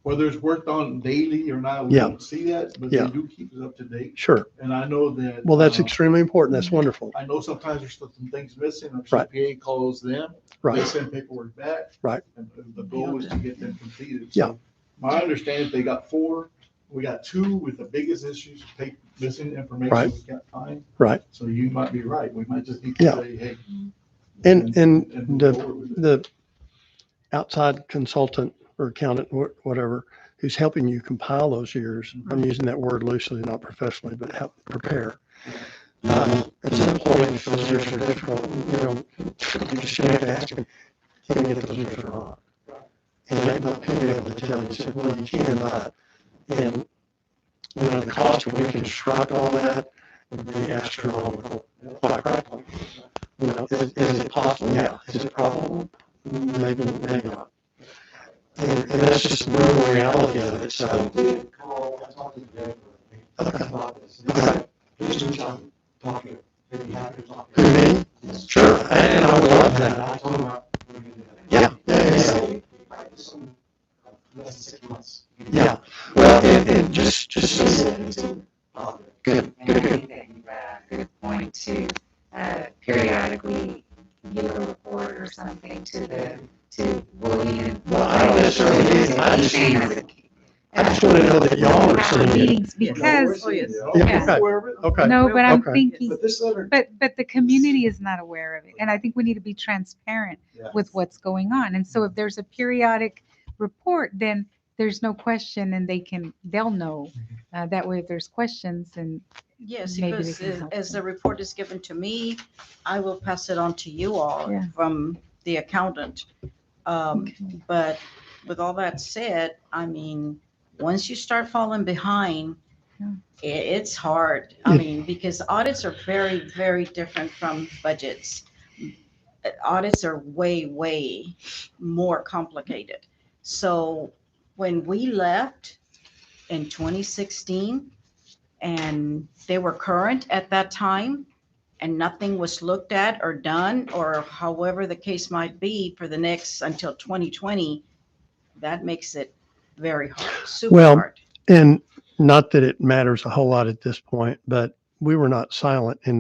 whether it's worked on daily or not, we Yeah. don't see that, but Yeah. they do keep us up to date. Sure. And I know that. Well, that's extremely important. That's wonderful. I know sometimes there's some things missing, or Right. CPA calls them. Right. They send paperwork back. Right. And the goal is to get them completed. Yeah. So my understanding, they got 4. We got 2 with the biggest issues, missing information. Right. We can't find. Right. So you might be right. We might just need to Yeah. say, hey. And move forward with it. the outside consultant or accountant, whatever, who's helping you compile those years, I'm using that word loosely, not professionally, but help prepare. At some point, if those years are difficult, you just have to ask them, can we get those years or not? And they might be able to tell you, say, well, you can not. And, the cost of reconstruct all that would be astronomical, quite frankly. Is it possible? Yeah. Is it probable? Maybe not. And that's just the brutal reality of it. So. Okay. Who, me? Sure. And I would love that. Yeah. Yeah. Well, and just good. Good point to periodically give a report or something to William. Well, I don't necessarily need it. I just want to know that y'all are seeing it. Meetings because, Yeah, okay. no, but I'm Okay. thinking, But this letter, but the community is not aware of it. And I think we need to be transparent Yeah. with what's going on. And so if there's a periodic report, then there's no question and they'll know. That way if there's questions and Yes, maybe because they can help as the them. report is given to me, I will pass it on to you all Yeah. from the accountant. But with all that said, I mean, once you start falling behind, Yeah. it's hard. I mean, because audits are very, very different from budgets. Audits are way, way more complicated. So when we left in 2016 and they were current at that time and nothing was looked at or done, or however the case might be for the next until 2020, that makes it very hard, super Well, hard. and not that it matters a whole lot at this point, but we were not silent in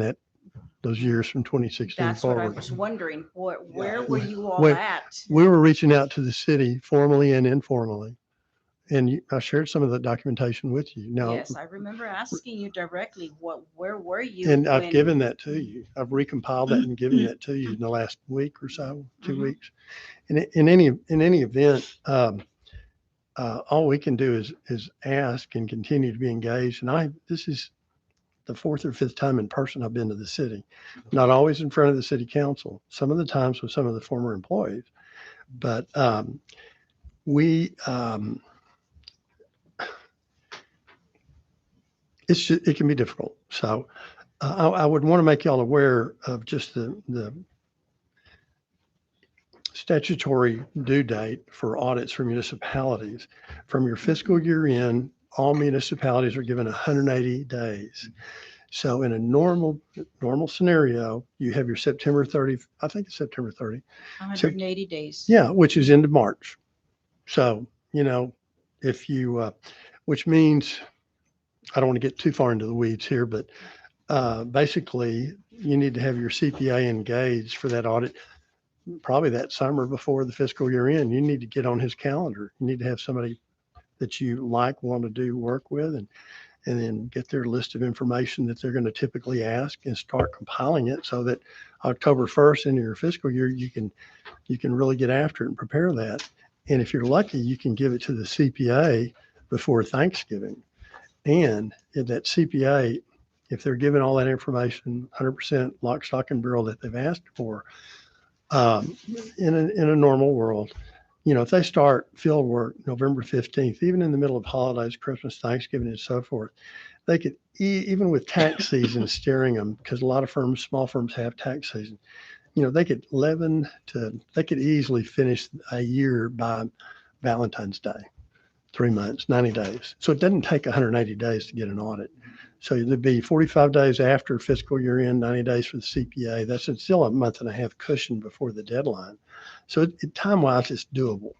those years from 2016 That's what I forward. was wondering. Where were you all Wait. at? We were reaching out to the city formally and informally. And I shared some of the documentation with you. Now, Yes, I remember asking you directly, where were you? and I've when- given that to you. I've recompiled that and given that to you in the last week or so, 2 weeks. And in any event, all we can do is ask and continue to be engaged. And this is the 4th or 5th time in person I've been to the city, not always in front of the city council, some of the times with some of the former employees, but it can be difficult. So I would want to make y'all aware of just the statutory due date for audits for municipalities. From your fiscal year end, all municipalities are given 180 days. So in a normal scenario, you have your September 30, I think it's September 30. 180 days. Yeah, which is into March. So, if you, which means, I don't want to get too far into the weeds here, but basically you need to have your CPA engaged for that audit probably that summer before the fiscal year end. You need to get on his calendar. You need to have somebody that you want to do work with, and then get their list of information that they're going to typically ask and start compiling it so that October 1st into your fiscal year, you can really get after it and prepare that. And if you're lucky, you can give it to the CPA before Thanksgiving. And that CPA, if they're given all that information, 100% lock, stock, and barrel that they've asked for, in a normal world, if they start field work November 15th, even in the middle of holidays, Christmas, Thanksgiving, and so forth, they could, even with tax season steering them, because a lot of firms, small firms have tax season, they could easily finish a year by Valentine's Day, 3 months, 90 days. So it doesn't take 180 days to get an audit. So there'd be 45 days after fiscal year end, 90 days for the CPA. That's still a month and a half cushion before the deadline. So time-wise, it's doable.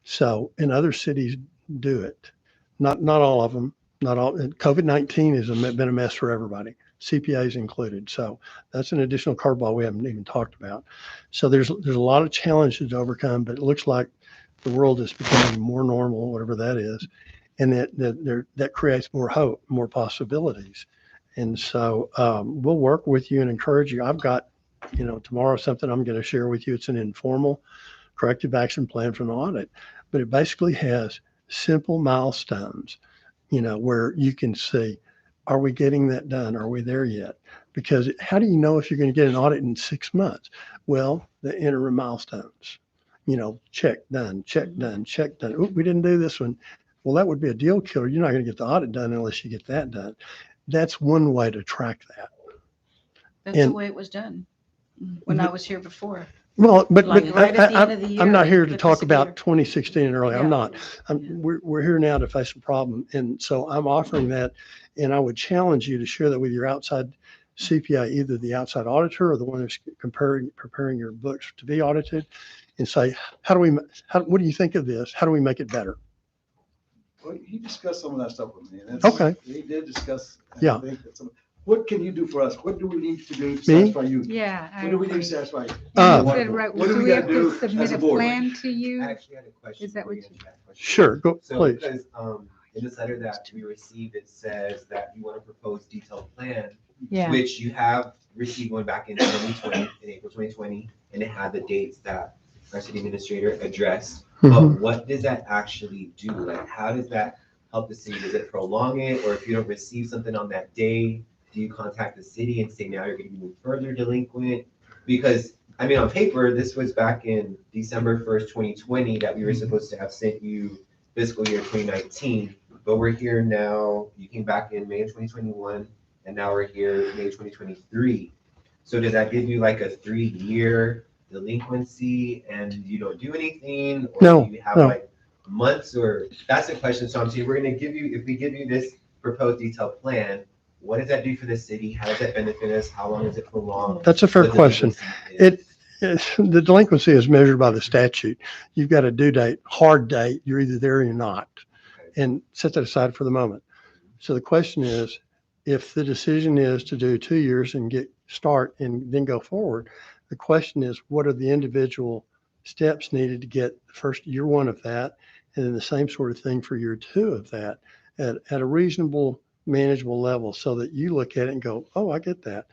So in other cities do it. Not all of them, not all. COVID-19 has been a mess for everybody, CPAs included. So that's an additional curveball we haven't even talked about. So there's a lot of challenges to overcome, but it looks like the world is becoming more normal, whatever that is, and that creates more hope, more possibilities. And so we'll work with you and encourage you. I've got, tomorrow something I'm going to share with you. It's an informal corrective action plan for an audit, but it basically has simple milestones, where you can see, are we getting that done? Are we there yet? Because how do you know if you're going to get an audit in 6 months? Well, the interim milestones, check done, check done, check done. Oop, we didn't do this one. Well, that would be a deal killer. You're not going to get the audit done unless you get that done. That's one way to track that. That's the way it was done when I was here before. Well, but Right at the end of the year. I'm not here the to talk fiscal year. about 2016 and early. I'm Yeah. not. We're here now to face a problem. And so I'm offering that. And I would challenge you to share that with your outside CPA, either the outside auditor or the one who's preparing your books to be audited, and say, what do you think of this? How do we make it better? Well, he discussed some of that stuff with me. And Okay. He did discuss. Yeah. What can you do for us? What do we need to do to Me? satisfy you? Yeah. What do we need to satisfy you? And you said, right, What do do we we have gotta do to as submit a a board? plan to you? I actually had a question. Is that for what you, you- that question. Sure. Go, So please. because in this letter that we received, it says that you want to propose detailed plan, Yeah. which you have received one back in 2020, in April 2020, and it had the dates that our city administrator addressed. Mhm. But what does that actually do? Like, how does that help the city? Does it prolong it? Or if you don't receive something on that day, do you contact the city and say, now you're going to be further delinquent? Because, I mean, on paper, this was back in December 1st, 2020, that we were supposed to have sent you fiscal year 2019, but we're here now. You came back in May of 2021, and now we're here May 2023. So does that give you like a 3-year delinquency and you don't do anything? Or No, do you have no. like months? Or that's the question. So I'm saying we're going to give you, if we give you this proposed detailed plan, what does that do for the city? How does that benefit us? How long is it prolonged? That's a fair What question. delinquency The delinquency is measured by the statute. You've got a due date, hard date. You're either there or you're not. And set that aside for the moment. So the question is, if the decision is to do 2 years and start and then go forward, the question is, what are the individual steps needed to get the first year 1 of that, and then the same sort of thing for year 2 of that at a reasonable, manageable level, so that you look at it and go, oh, I get that.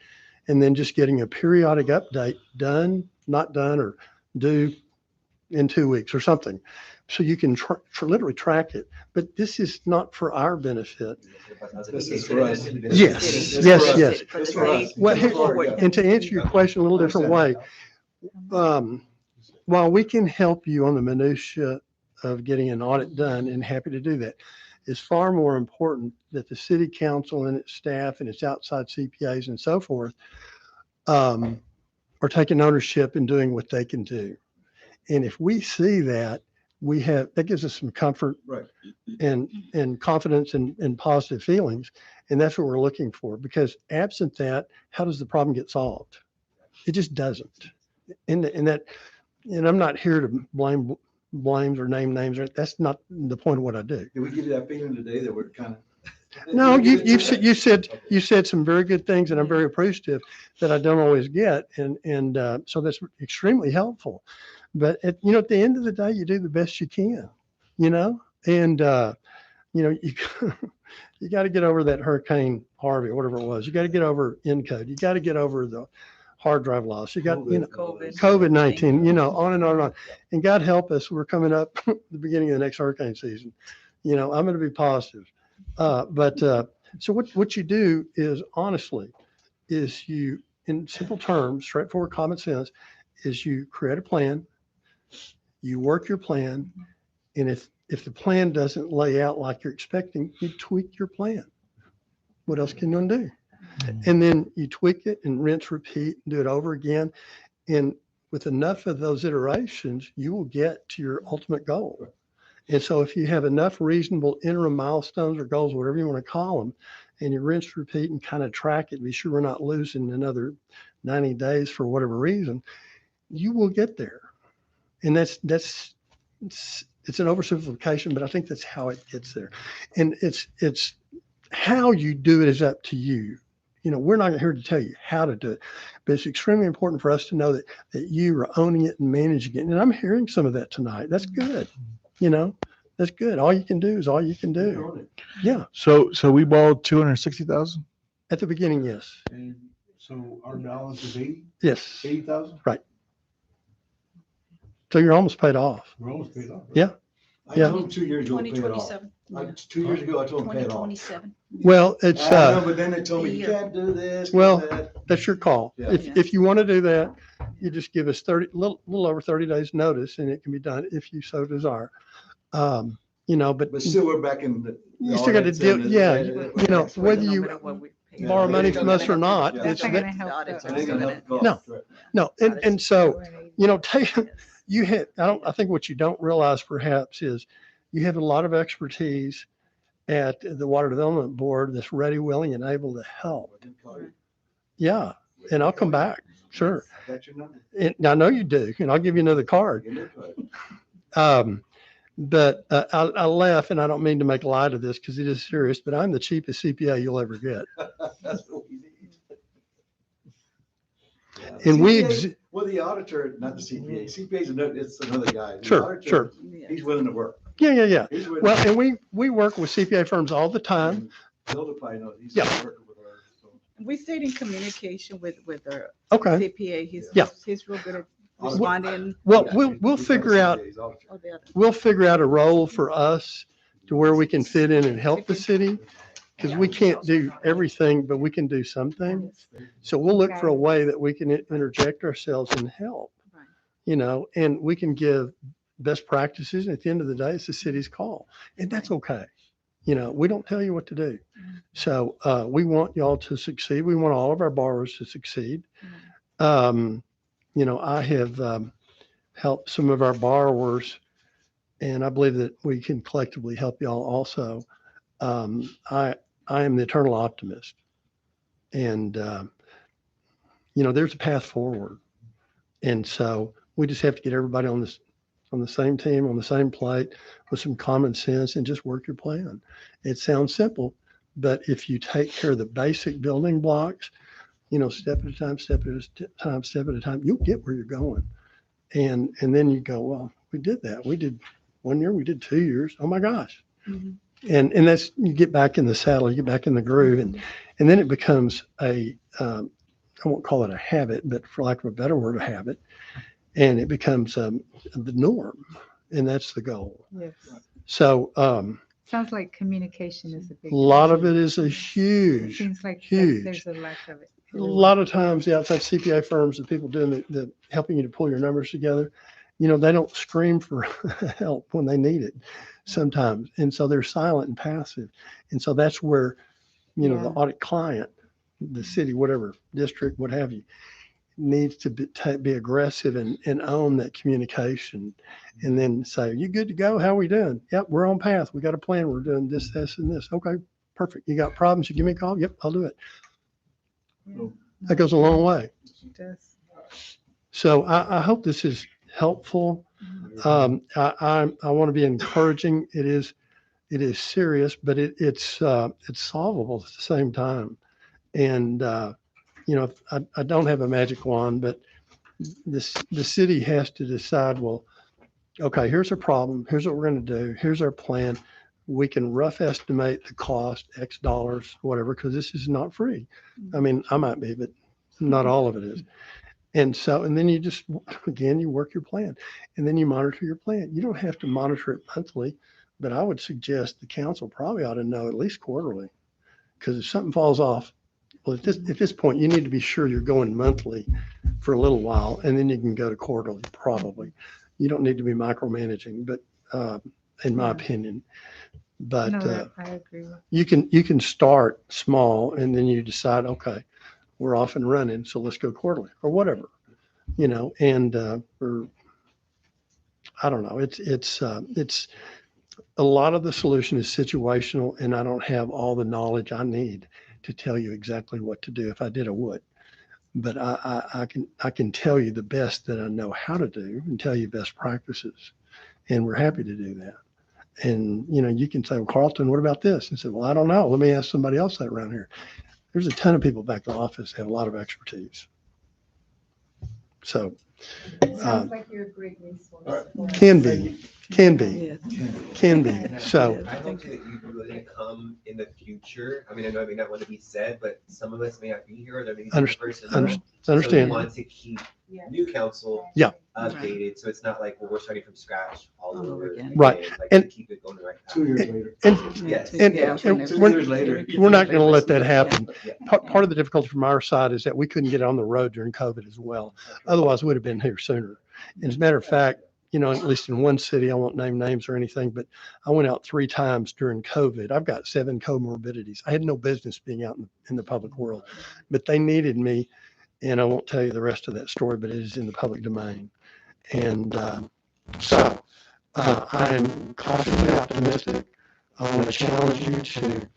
And then just getting a periodic update, done, not done, or due in 2 weeks or something. So you can literally track it. But this is not for our benefit. This is for us. Yes, This yes, for us. yes. This for us. Well, This for us. and to answer your question a little different way, while we can help you on the minutia of getting an audit done, and happy to do that, it's far more important that the city council and its staff and its outside CPAs and so forth are taking ownership and doing what they can do. And if we see that, that gives us some comfort, right, and confidence and positive feelings. And that's what we're looking for, because absent that, how does the problem get solved? It just doesn't. And I'm not here to blame blames or name names. That's not the point of what I do. Did we give you that feeling today that we're kind of? No, you said some very good things, and I'm very appreciative that I don't always get. And so that's extremely helpful. But at the end of the day, you do the best you can, and you got to get over that Hurricane Harvey, or whatever it was. You got to get over Encode. You got to get over the hard drive loss. You got, COVID-19, on and on and on. And God help us, we're coming up the beginning of the next hurricane season. I'm going to be positive. So what you do is, honestly, is you, in simple terms, straightforward common sense, is you create a plan, you work your plan, and if the plan doesn't lay out like you're expecting, you tweak your plan. What else can you do? And then you tweak it and rinse, repeat, and do it over again. And with enough of those iterations, you will get to your ultimate goal. And so if you have enough reasonable interim milestones or goals, whatever you want to call them, and you rinse, repeat, and kind of track it, be sure we're not losing another 90 days for whatever reason, you will get there. And that's it's an oversimplification, but I think that's how it gets there. And it's how you do it is up to you. We're not here to tell you how to do it, but it's extremely important for us to know that you are owning it and managing it. And I'm hearing some of that tonight. That's good. That's good. All you can do is all you can do. Yeah. So we borrowed 260,000 At the beginning, yes. and so our balance is 80, Yes. 80,000? So you're almost paid off. We're almost paid off. Right? Yeah. I Yeah. told him 2 years ago to pay it off. 2027. 2 years ago, I told him to pay it off. 2027. Well, it's, I know, but then they told me, you The can't do this. Well, do that. that's your call. Yeah. If you want to do that, you just give us little over 30 days notice and it can be done if you so desire. But still, we're back in the. you still got to deal, yeah, whether you borrow money from us or not, Yeah. it's, That's not gonna help. Audits the- are It ain't gonna help the No. cost, right. no. And so, I think what you don't realize perhaps is you have a lot of expertise at the Water Development Board that's ready, willing, and able to help. I didn't call you. Yeah. And I'll come back. Sure. I got your number. And I know you do, and I'll give you another card. Give me a card. But I laugh, and I don't mean to make light of this because it is serious, but I'm the cheapest CPA you'll ever get. That's what we need. Yeah. And we CPA well, the auditor, not the CPA. CPA is it's another guy. The Sure, auditor, sure. He's willing to work. Yeah. He's willing Well, to and we work with CPA firms all the time. Bill probably knows. He's Yeah. working with us. So. We stayed in communication with our Okay. CPA. Yeah. He's real good at responding. Well, Yeah, we'll he's figure out, CPA, he's auditor. Oh, the other. we'll figure out a role for us to where we can fit in and help the city. Because we can't do everything, but we can do some things. So we'll look for a way that we can interject ourselves and help, Right. and we can give best practices. And at the end of the day, it's the city's call. And that's okay. We don't tell you what to do. So we want y'all to succeed. We want all of our borrowers to succeed. I have helped some of our borrowers, and I believe that we can collectively help y'all also. I am the eternal optimist. And, there's a path forward. And so we just have to get everybody on the same team, on the same plate with some common sense and just work your plan. It sounds simple, but if you take care of the basic building blocks, step at a time, step at a time, you'll get where you're going. And then you go, well, we did that. We did 1 year, we did 2 years. Oh my gosh. Mhm. And that's, you get back in the saddle, you get back in the groove, and then it becomes I won't call it a habit, but for lack of a better word, a habit. And it becomes the norm, and that's the goal. Yes. So Sounds like communication is a a big. lot of issue. it is a huge, Seems like huge. there's a lack of it. A lot of times the outside CPA firms, the people doing the helping you to pull your numbers together, they don't scream for help when they need it sometimes. And so they're silent and passive. And so that's where, the Yeah. audit client, the city, whatever district, what have you, needs to be aggressive and own that communication, and then say, you good to go? How are we doing? Yep, we're on path. We got a plan. We're doing this, and this. Okay, perfect. You got problems? You give me a call? Yep, I'll do it. Yeah. That goes a long way. It does. So I hope this is helpful. I want to be encouraging. It is serious, but it's solvable at the same time. And I don't have a magic wand, but the city has to decide, well, okay, here's a problem. Here's what we're going to do. Here's our plan. We can rough estimate the cost, X dollars, whatever, because this is not free. I mean, I might be, but not all of it is. And then you just, again, you work your plan, and then you monitor your plan. You don't have to monitor it monthly, but I would suggest the council probably ought to know at least quarterly, because if something falls off, well, at this point, you need to be sure you're going monthly for a little while, and then you can go to quarterly, probably. You don't need to be micromanaging, but in my opinion. But No, I agree. you can start small, and then you decide, okay, we're off and running, so let's go quarterly or whatever, and or I don't know. It's a lot of the solution is situational, and I don't have all the knowledge I need to tell you exactly what to do. If I did, I would. But I can tell you the best that I know how to do and tell you best practices. And we're happy to do that. And, you know, you can say, well, Carlton, what about this? And say, well, I don't know. Let me ask somebody else that around here. There's a ton of people back in the office that have a lot of expertise. So, Sounds like you're a great resource. for us. can be. Yes. Can be. So, I hope that you will gonna come in the future. I mean, I know it may not want to be said, but some of us may not be here, or there may be some person. So we understand. want to keep Yeah. new council Yeah. updated, so it's not like, well, we're starting from scratch all All over over again. again. Right. Like, And- to keep it going the right path. 2 years later. And, Yes. and, Yeah. and 2 we're, years later. we're not going to let that happen. Yeah. Part of the difficulty from our side is that we couldn't get on the road during COVID as well. Otherwise, we'd have been here sooner. And as a matter of fact, you know, at least in one city, I won't name names or anything, but I went out 3 times during COVID. I've got 7 comorbidities. I had no business being out in the public world, but they needed me. And I won't tell you the rest of that story, but it is in the public domain. And so I am cautiously optimistic. I want to challenge you to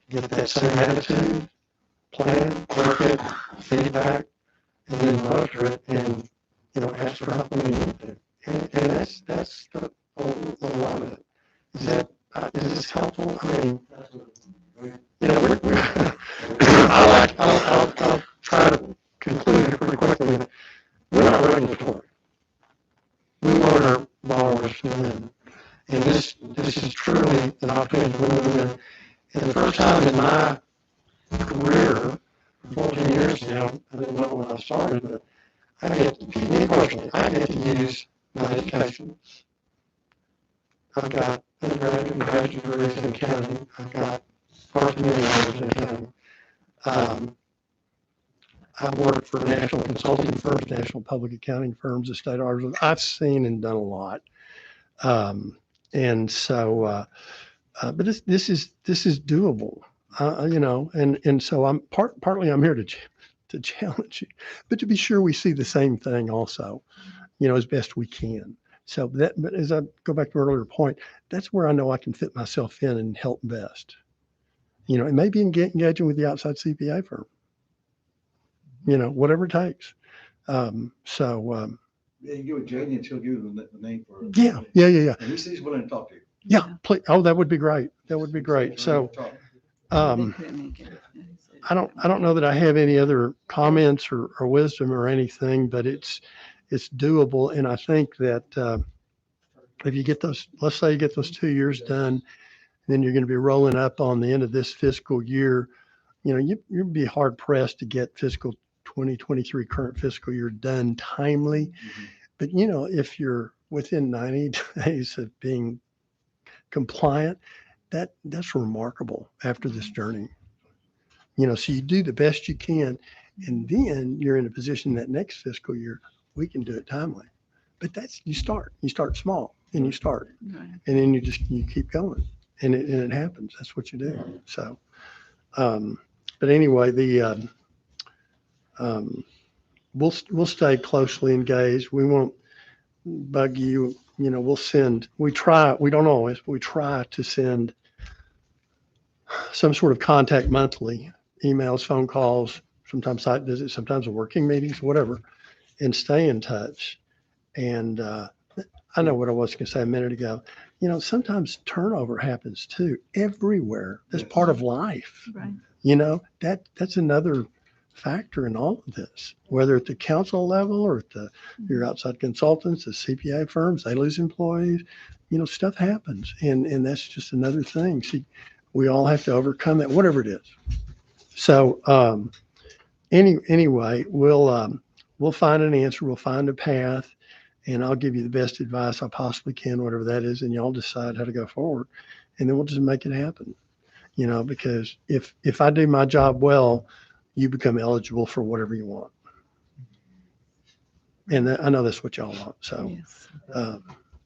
get that same attitude, plan, work it, feedback, and then monitor it, and, you know, ask for help when you need to. And that's a lot of it. Is this helpful? I mean, you know, I'll try to conclude it pretty quickly. We're not regulatory. We want our borrowers to win. And this is truly an opportunity for them to win. And the first time in my career, 14 years now, I didn't know when I started, but me personally, I get to use my education. I've got undergraduate and graduate degrees in accounting. I've got far too many hours in accounting. I've worked for national consulting firms, national public accounting firms, estate auditors. I've seen and done a lot. And so, but this is doable, you know, and so I'm partly I'm here to challenge you, but to be sure we see the same thing also, you know, as best we can. So but as I go back to my earlier point, that's where I know I can fit myself in and help best. You know, it may be engaging with the outside CPA firm, you know, whatever it takes. Yeah, you give it Janie and she'll give you the name for it. Yeah. And he says he's willing to talk to you. Yeah, please. Oh, that would be great. That would be great. So, They couldn't make it. I don't know that I have any other comments or wisdom or anything, but it's doable. And I think that if you get those, let's say you get those 2 years done, then you're going to be rolling up on the end of this fiscal year. You know, you'd be hard pressed to get fiscal 2023 current fiscal year done timely. But, you know, if you're within 90 days of being compliant, that's remarkable after this journey. You know, so you do the best you can, and then you're in a position that next fiscal year we can do it timely. But you start small, and you start, Right. and then you keep going, and it happens. That's what you do. So, but anyway, we'll stay closely engaged. We won't bug you. You know, we don't always, but we try to send some sort of contact monthly, emails, phone calls, sometimes site visits, sometimes working meetings, whatever, and stay in touch. And I know what I was going to say a minute ago. You know, sometimes turnover happens too, everywhere. That's part of life. Right. You know, that's another factor in all of this, whether at the council level or at your outside consultants, the CPA firms, they lose employees. You know, stuff happens, and that's just another thing. See, we all have to overcome that, whatever it is. So anyway, we'll find an answer. We'll find a path, and I'll give you the best advice I possibly can, whatever that is, and y'all decide how to go forward, and then we'll just make it happen. You know, because if I do my job well, you become eligible for whatever you want. And I know that's what y'all want. So, Yes.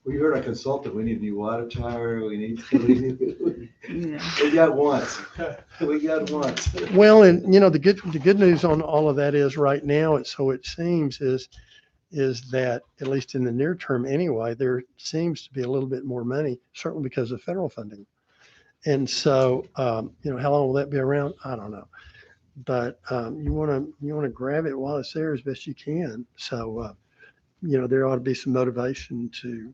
We heard a consultant, we need a new water tower, we Yeah. got once. We got once. well, and you know, the good news on all of that is right now, it seems is that at least in the near term anyway, there seems to be a little bit more money, certainly because of federal funding. And so, you know, how long will that be around? I don't know. But you want to grab it while it's there as best you can. So there ought to be some motivation to,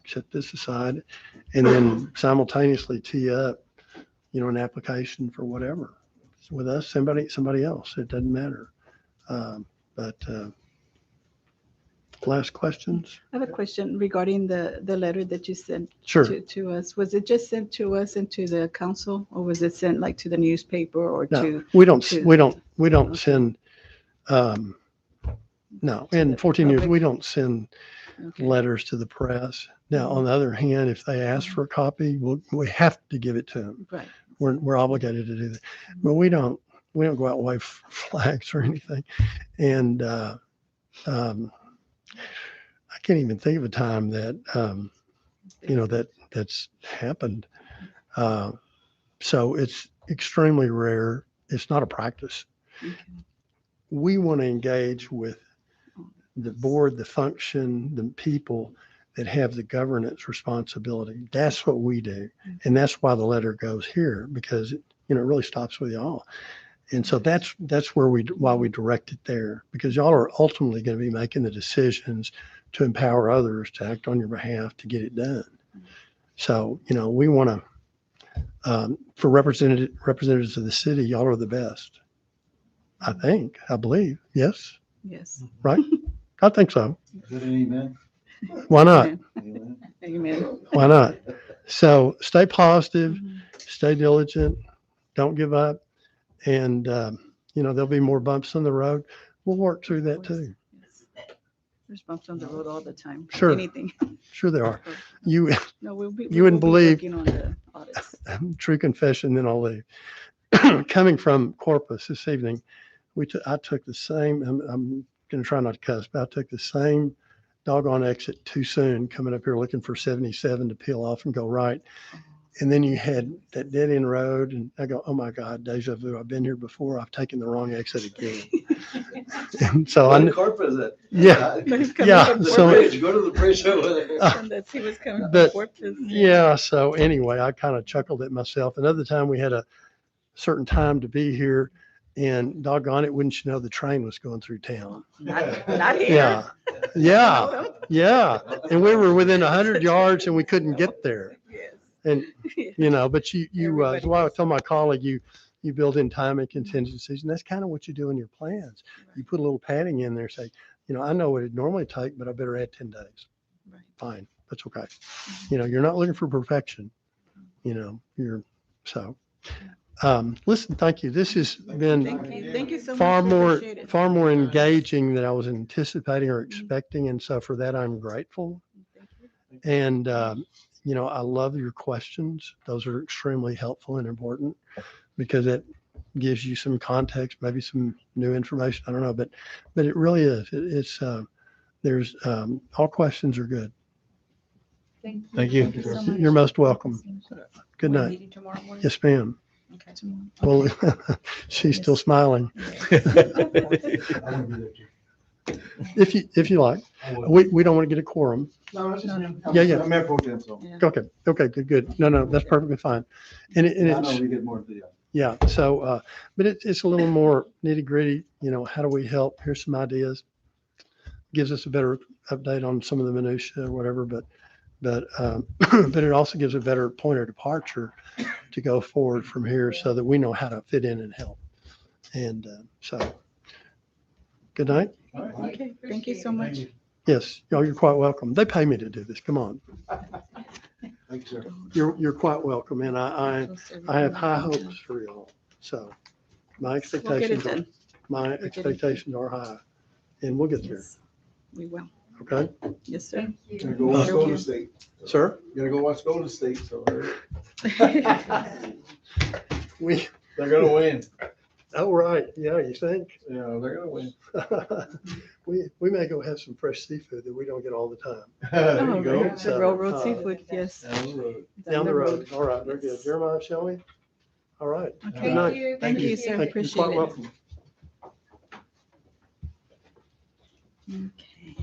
set this aside and then simultaneously tee up, an application for whatever. With us, somebody else, it doesn't matter. But last questions? I have a question regarding the letter that you sent Sure. to us. Was it just sent to us and to the council, or was it sent like to the newspaper or No, to? we don't Okay. send, no, in 14 years, we don't send Okay. letters to the press. Now, on the other hand, if they ask for a copy, we have to give it to them. Right. We're obligated to do that. But we don't go out and wave flags or anything. And I can't even think of a time that, that's happened. So it's extremely rare. It's not a practice. Okay. We want to engage with the board, the function, the people that have the governance responsibility. That's what we do. And that's why the letter goes here, because it really stops with y'all. And so that's why we direct it there, because y'all are ultimately going to be making the decisions to empower others to act on your behalf to get it done. So, we want to, for representatives of the city, y'all are the best. I believe. Yes. Yes. Right. I think so. Is that an amen? Why not? Amen. Amen. Why not? So stay positive, Mhm. stay diligent, don't give up. And, there'll be more bumps on the road. We'll work through that too. Yes. There's bumps on the road all the time. Sure. Anything. Sure there are. You, No, we You wouldn't will be believe- working on the audits. true confession, then I'll leave. Coming from Corpus this evening, I took the same, I'm going to try not to cuss, but I took the same doggone exit too soon, coming up here looking for 77 to peel off and go right. And then you had that dead end road, and I go, oh my God, deja vu. I've been here before. I've taken the wrong exit again. And so What corporate is it? Yeah. Yeah. The So, bridge, go to the bridge over there. And that he was coming from but Corpus. yeah. So anyway, I kind of chuckled at myself. Another time we had a certain time to be here, and doggone it, wouldn't you know, the train was going through town. Not here. Yeah. Yeah. Yeah. And we were within 100 yards and we couldn't get there. Yes. And, but you Everybody well, I gets told my colleague, you build in timing contingencies, and that's kind of what you do in your plans. You put a little padding in there, say, I know what it'd normally take, but I better add 10 days. Right. Fine. That's okay. You're not looking for perfection. Listen, thank you. This has been Thank you so much. far We more, appreciate it. far more engaging than I was anticipating or expecting. And so for that, I'm grateful. Thank you. And, I love your questions. Those are extremely helpful and important because it gives you some context, maybe some new information. I don't know, but it really is. There's, all questions are good. Thank you. so much. You're most welcome. Good We're night. meeting tomorrow morning? Yes, ma'am. Okay. Well, she's still smiling. If you like, we don't want to get a quorum. No, Yeah, yeah. I'm Mayor Pro Tem, so. Okay, good. No, that's perfectly fine. And I know it's, we get more video. yeah, so, but it's a little more nitty gritty, how do we help? Here's some ideas. Gives us a better update on some of the minutia or whatever, but it also gives a better point of departure to go forward from here so that we know how to fit in and help. And, so, good night. Okay, thank you so much. Yes, you're quite welcome. They pay me to do this. Come on. Thank you, sir. You're quite welcome. And I have high hopes for you all. So my We'll get it expectations done. are high, and we'll get there. Yes, we will. Okay, Yes, sir. Gonna go watch Thank Golden you. State. sir? Gonna go watch Golden State, so We, they're gonna win. oh, right. Yeah, you think? Yeah, they're gonna win. We may go have some fresh seafood that we don't get all the time. There Oh, you go. right. The railroad seafood, yes. Down the road. Down the road. All right, very good. Yes. Jeremiah, shall we? All right. Okay. Good night. Thank you, sir. Thank you. You're Appreciate quite it. welcome. Okay.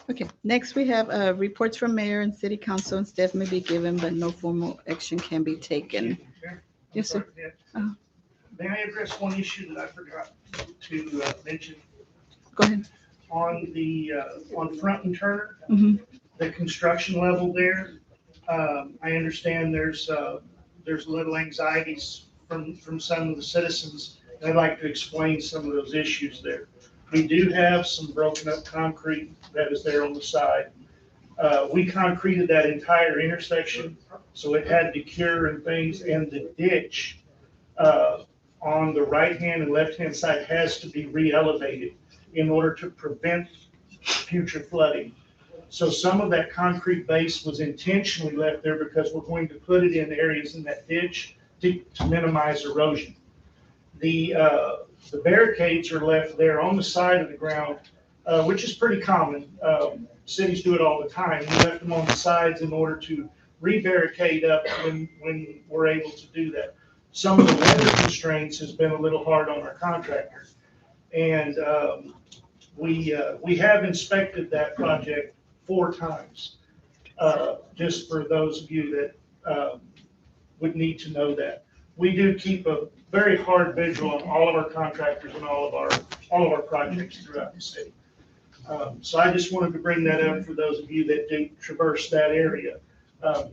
Okay, next we have reports from mayor and city council and staff may be given, but no formal action can be taken. Yes, sir. Yeah. Uh-huh. May I address one issue that I forgot to mention? Go ahead. On the, on Front and Turner, Mhm. the construction level there, I understand there's a little anxieties from some of the citizens. I'd like to explain some of those issues there. We do have some broken up concrete that is there on the side. We concreted that entire intersection, so it had to cure and things, and the ditch on the right-hand and left-hand side has to be re-elevated in order to prevent future flooding. So some of that concrete base was intentionally left there because we're going to put it in areas in that ditch to minimize erosion. The barricades are left there on the side of the ground, which is pretty common. Cities do it all the time. We left them on the sides in order to re-barricade up when we're able to do that. Some of the weather constraints has been a little hard on our contractor. And we have inspected that project 4 times, just for those of you that would need to know that. We do keep a very hard visual on all of our contractors and all of our projects throughout the city. So I just wanted to bring that up for those of you that do traverse that area.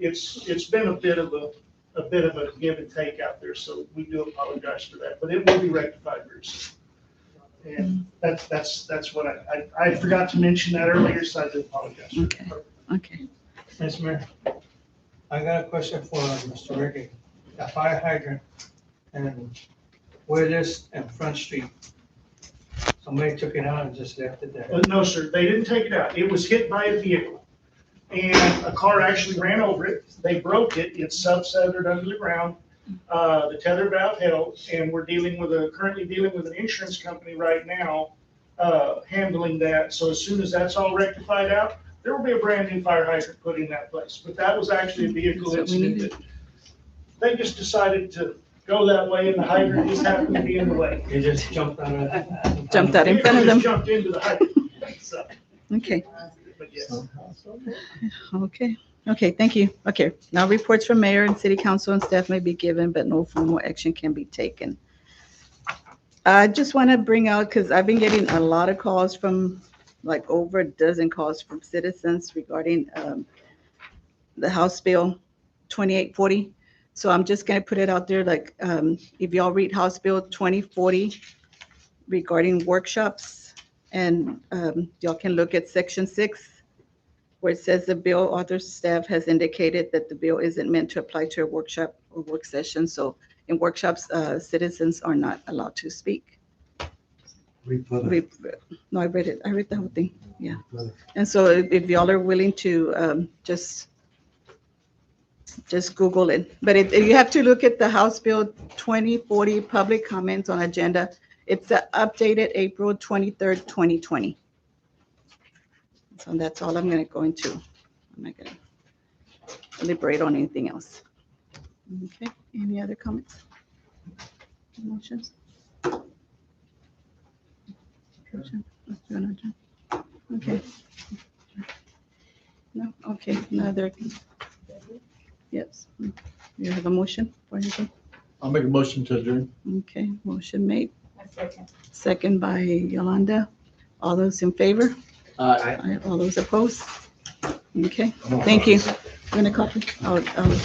It's been a bit of a give and take out there, so we do apologize for that, but it will be rectified very soon. And that's what I forgot to mention that earlier, so I do apologize. Okay. Okay. Mr. Mayor, I got a question for Mr. Ricky. The fire hydrant and where it is in Front Street. Somebody took it out and just left it there. No, sir, they didn't take it out. It was hit by a vehicle. And a car actually ran over it. They broke it. It's subsethered under the ground. The tether valve held, and we're currently dealing with an insurance company right now, handling that. So as soon as that's all rectified out, there will be a brand new fire hydrant put in that place. But that was actually a vehicle incident that they just decided to go that way, and the hydrant just happened to be in the way. It just jumped out of. Jumped out in front of It them. just jumped into the hydrant. So, Okay. but yes. Okay. Okay, thank you. Okay, now reports from mayor and city council and staff may be given, but no formal action can be taken. I just want to bring out, because I've been getting a lot of calls from, like over a dozen calls from citizens regarding the House Bill 2840. So I'm just going to put it out there, like, if y'all read House Bill 2040 regarding workshops, and y'all can look at Section 6, where it says the bill author staff has indicated that the bill isn't meant to apply to a workshop or work session. So in workshops, citizens are not allowed to speak. No, I read it. I read the whole thing. Yeah. And so if y'all are willing to just Google it. But you have to look at the House Bill 2040 public comments on agenda. It's updated April 23rd, 2020. So that's all I'm going to go into. I'm not going to deliberate on anything else. Okay, any other comments? Motions? Okay. No, okay, no other. Yes, you have a motion for anything? I'll make a motion to adjourn. Okay, motion made. Second by Yolanda. All those in favor? Aye. All those opposed? Okay, thank you. Want a copy? I was gonna.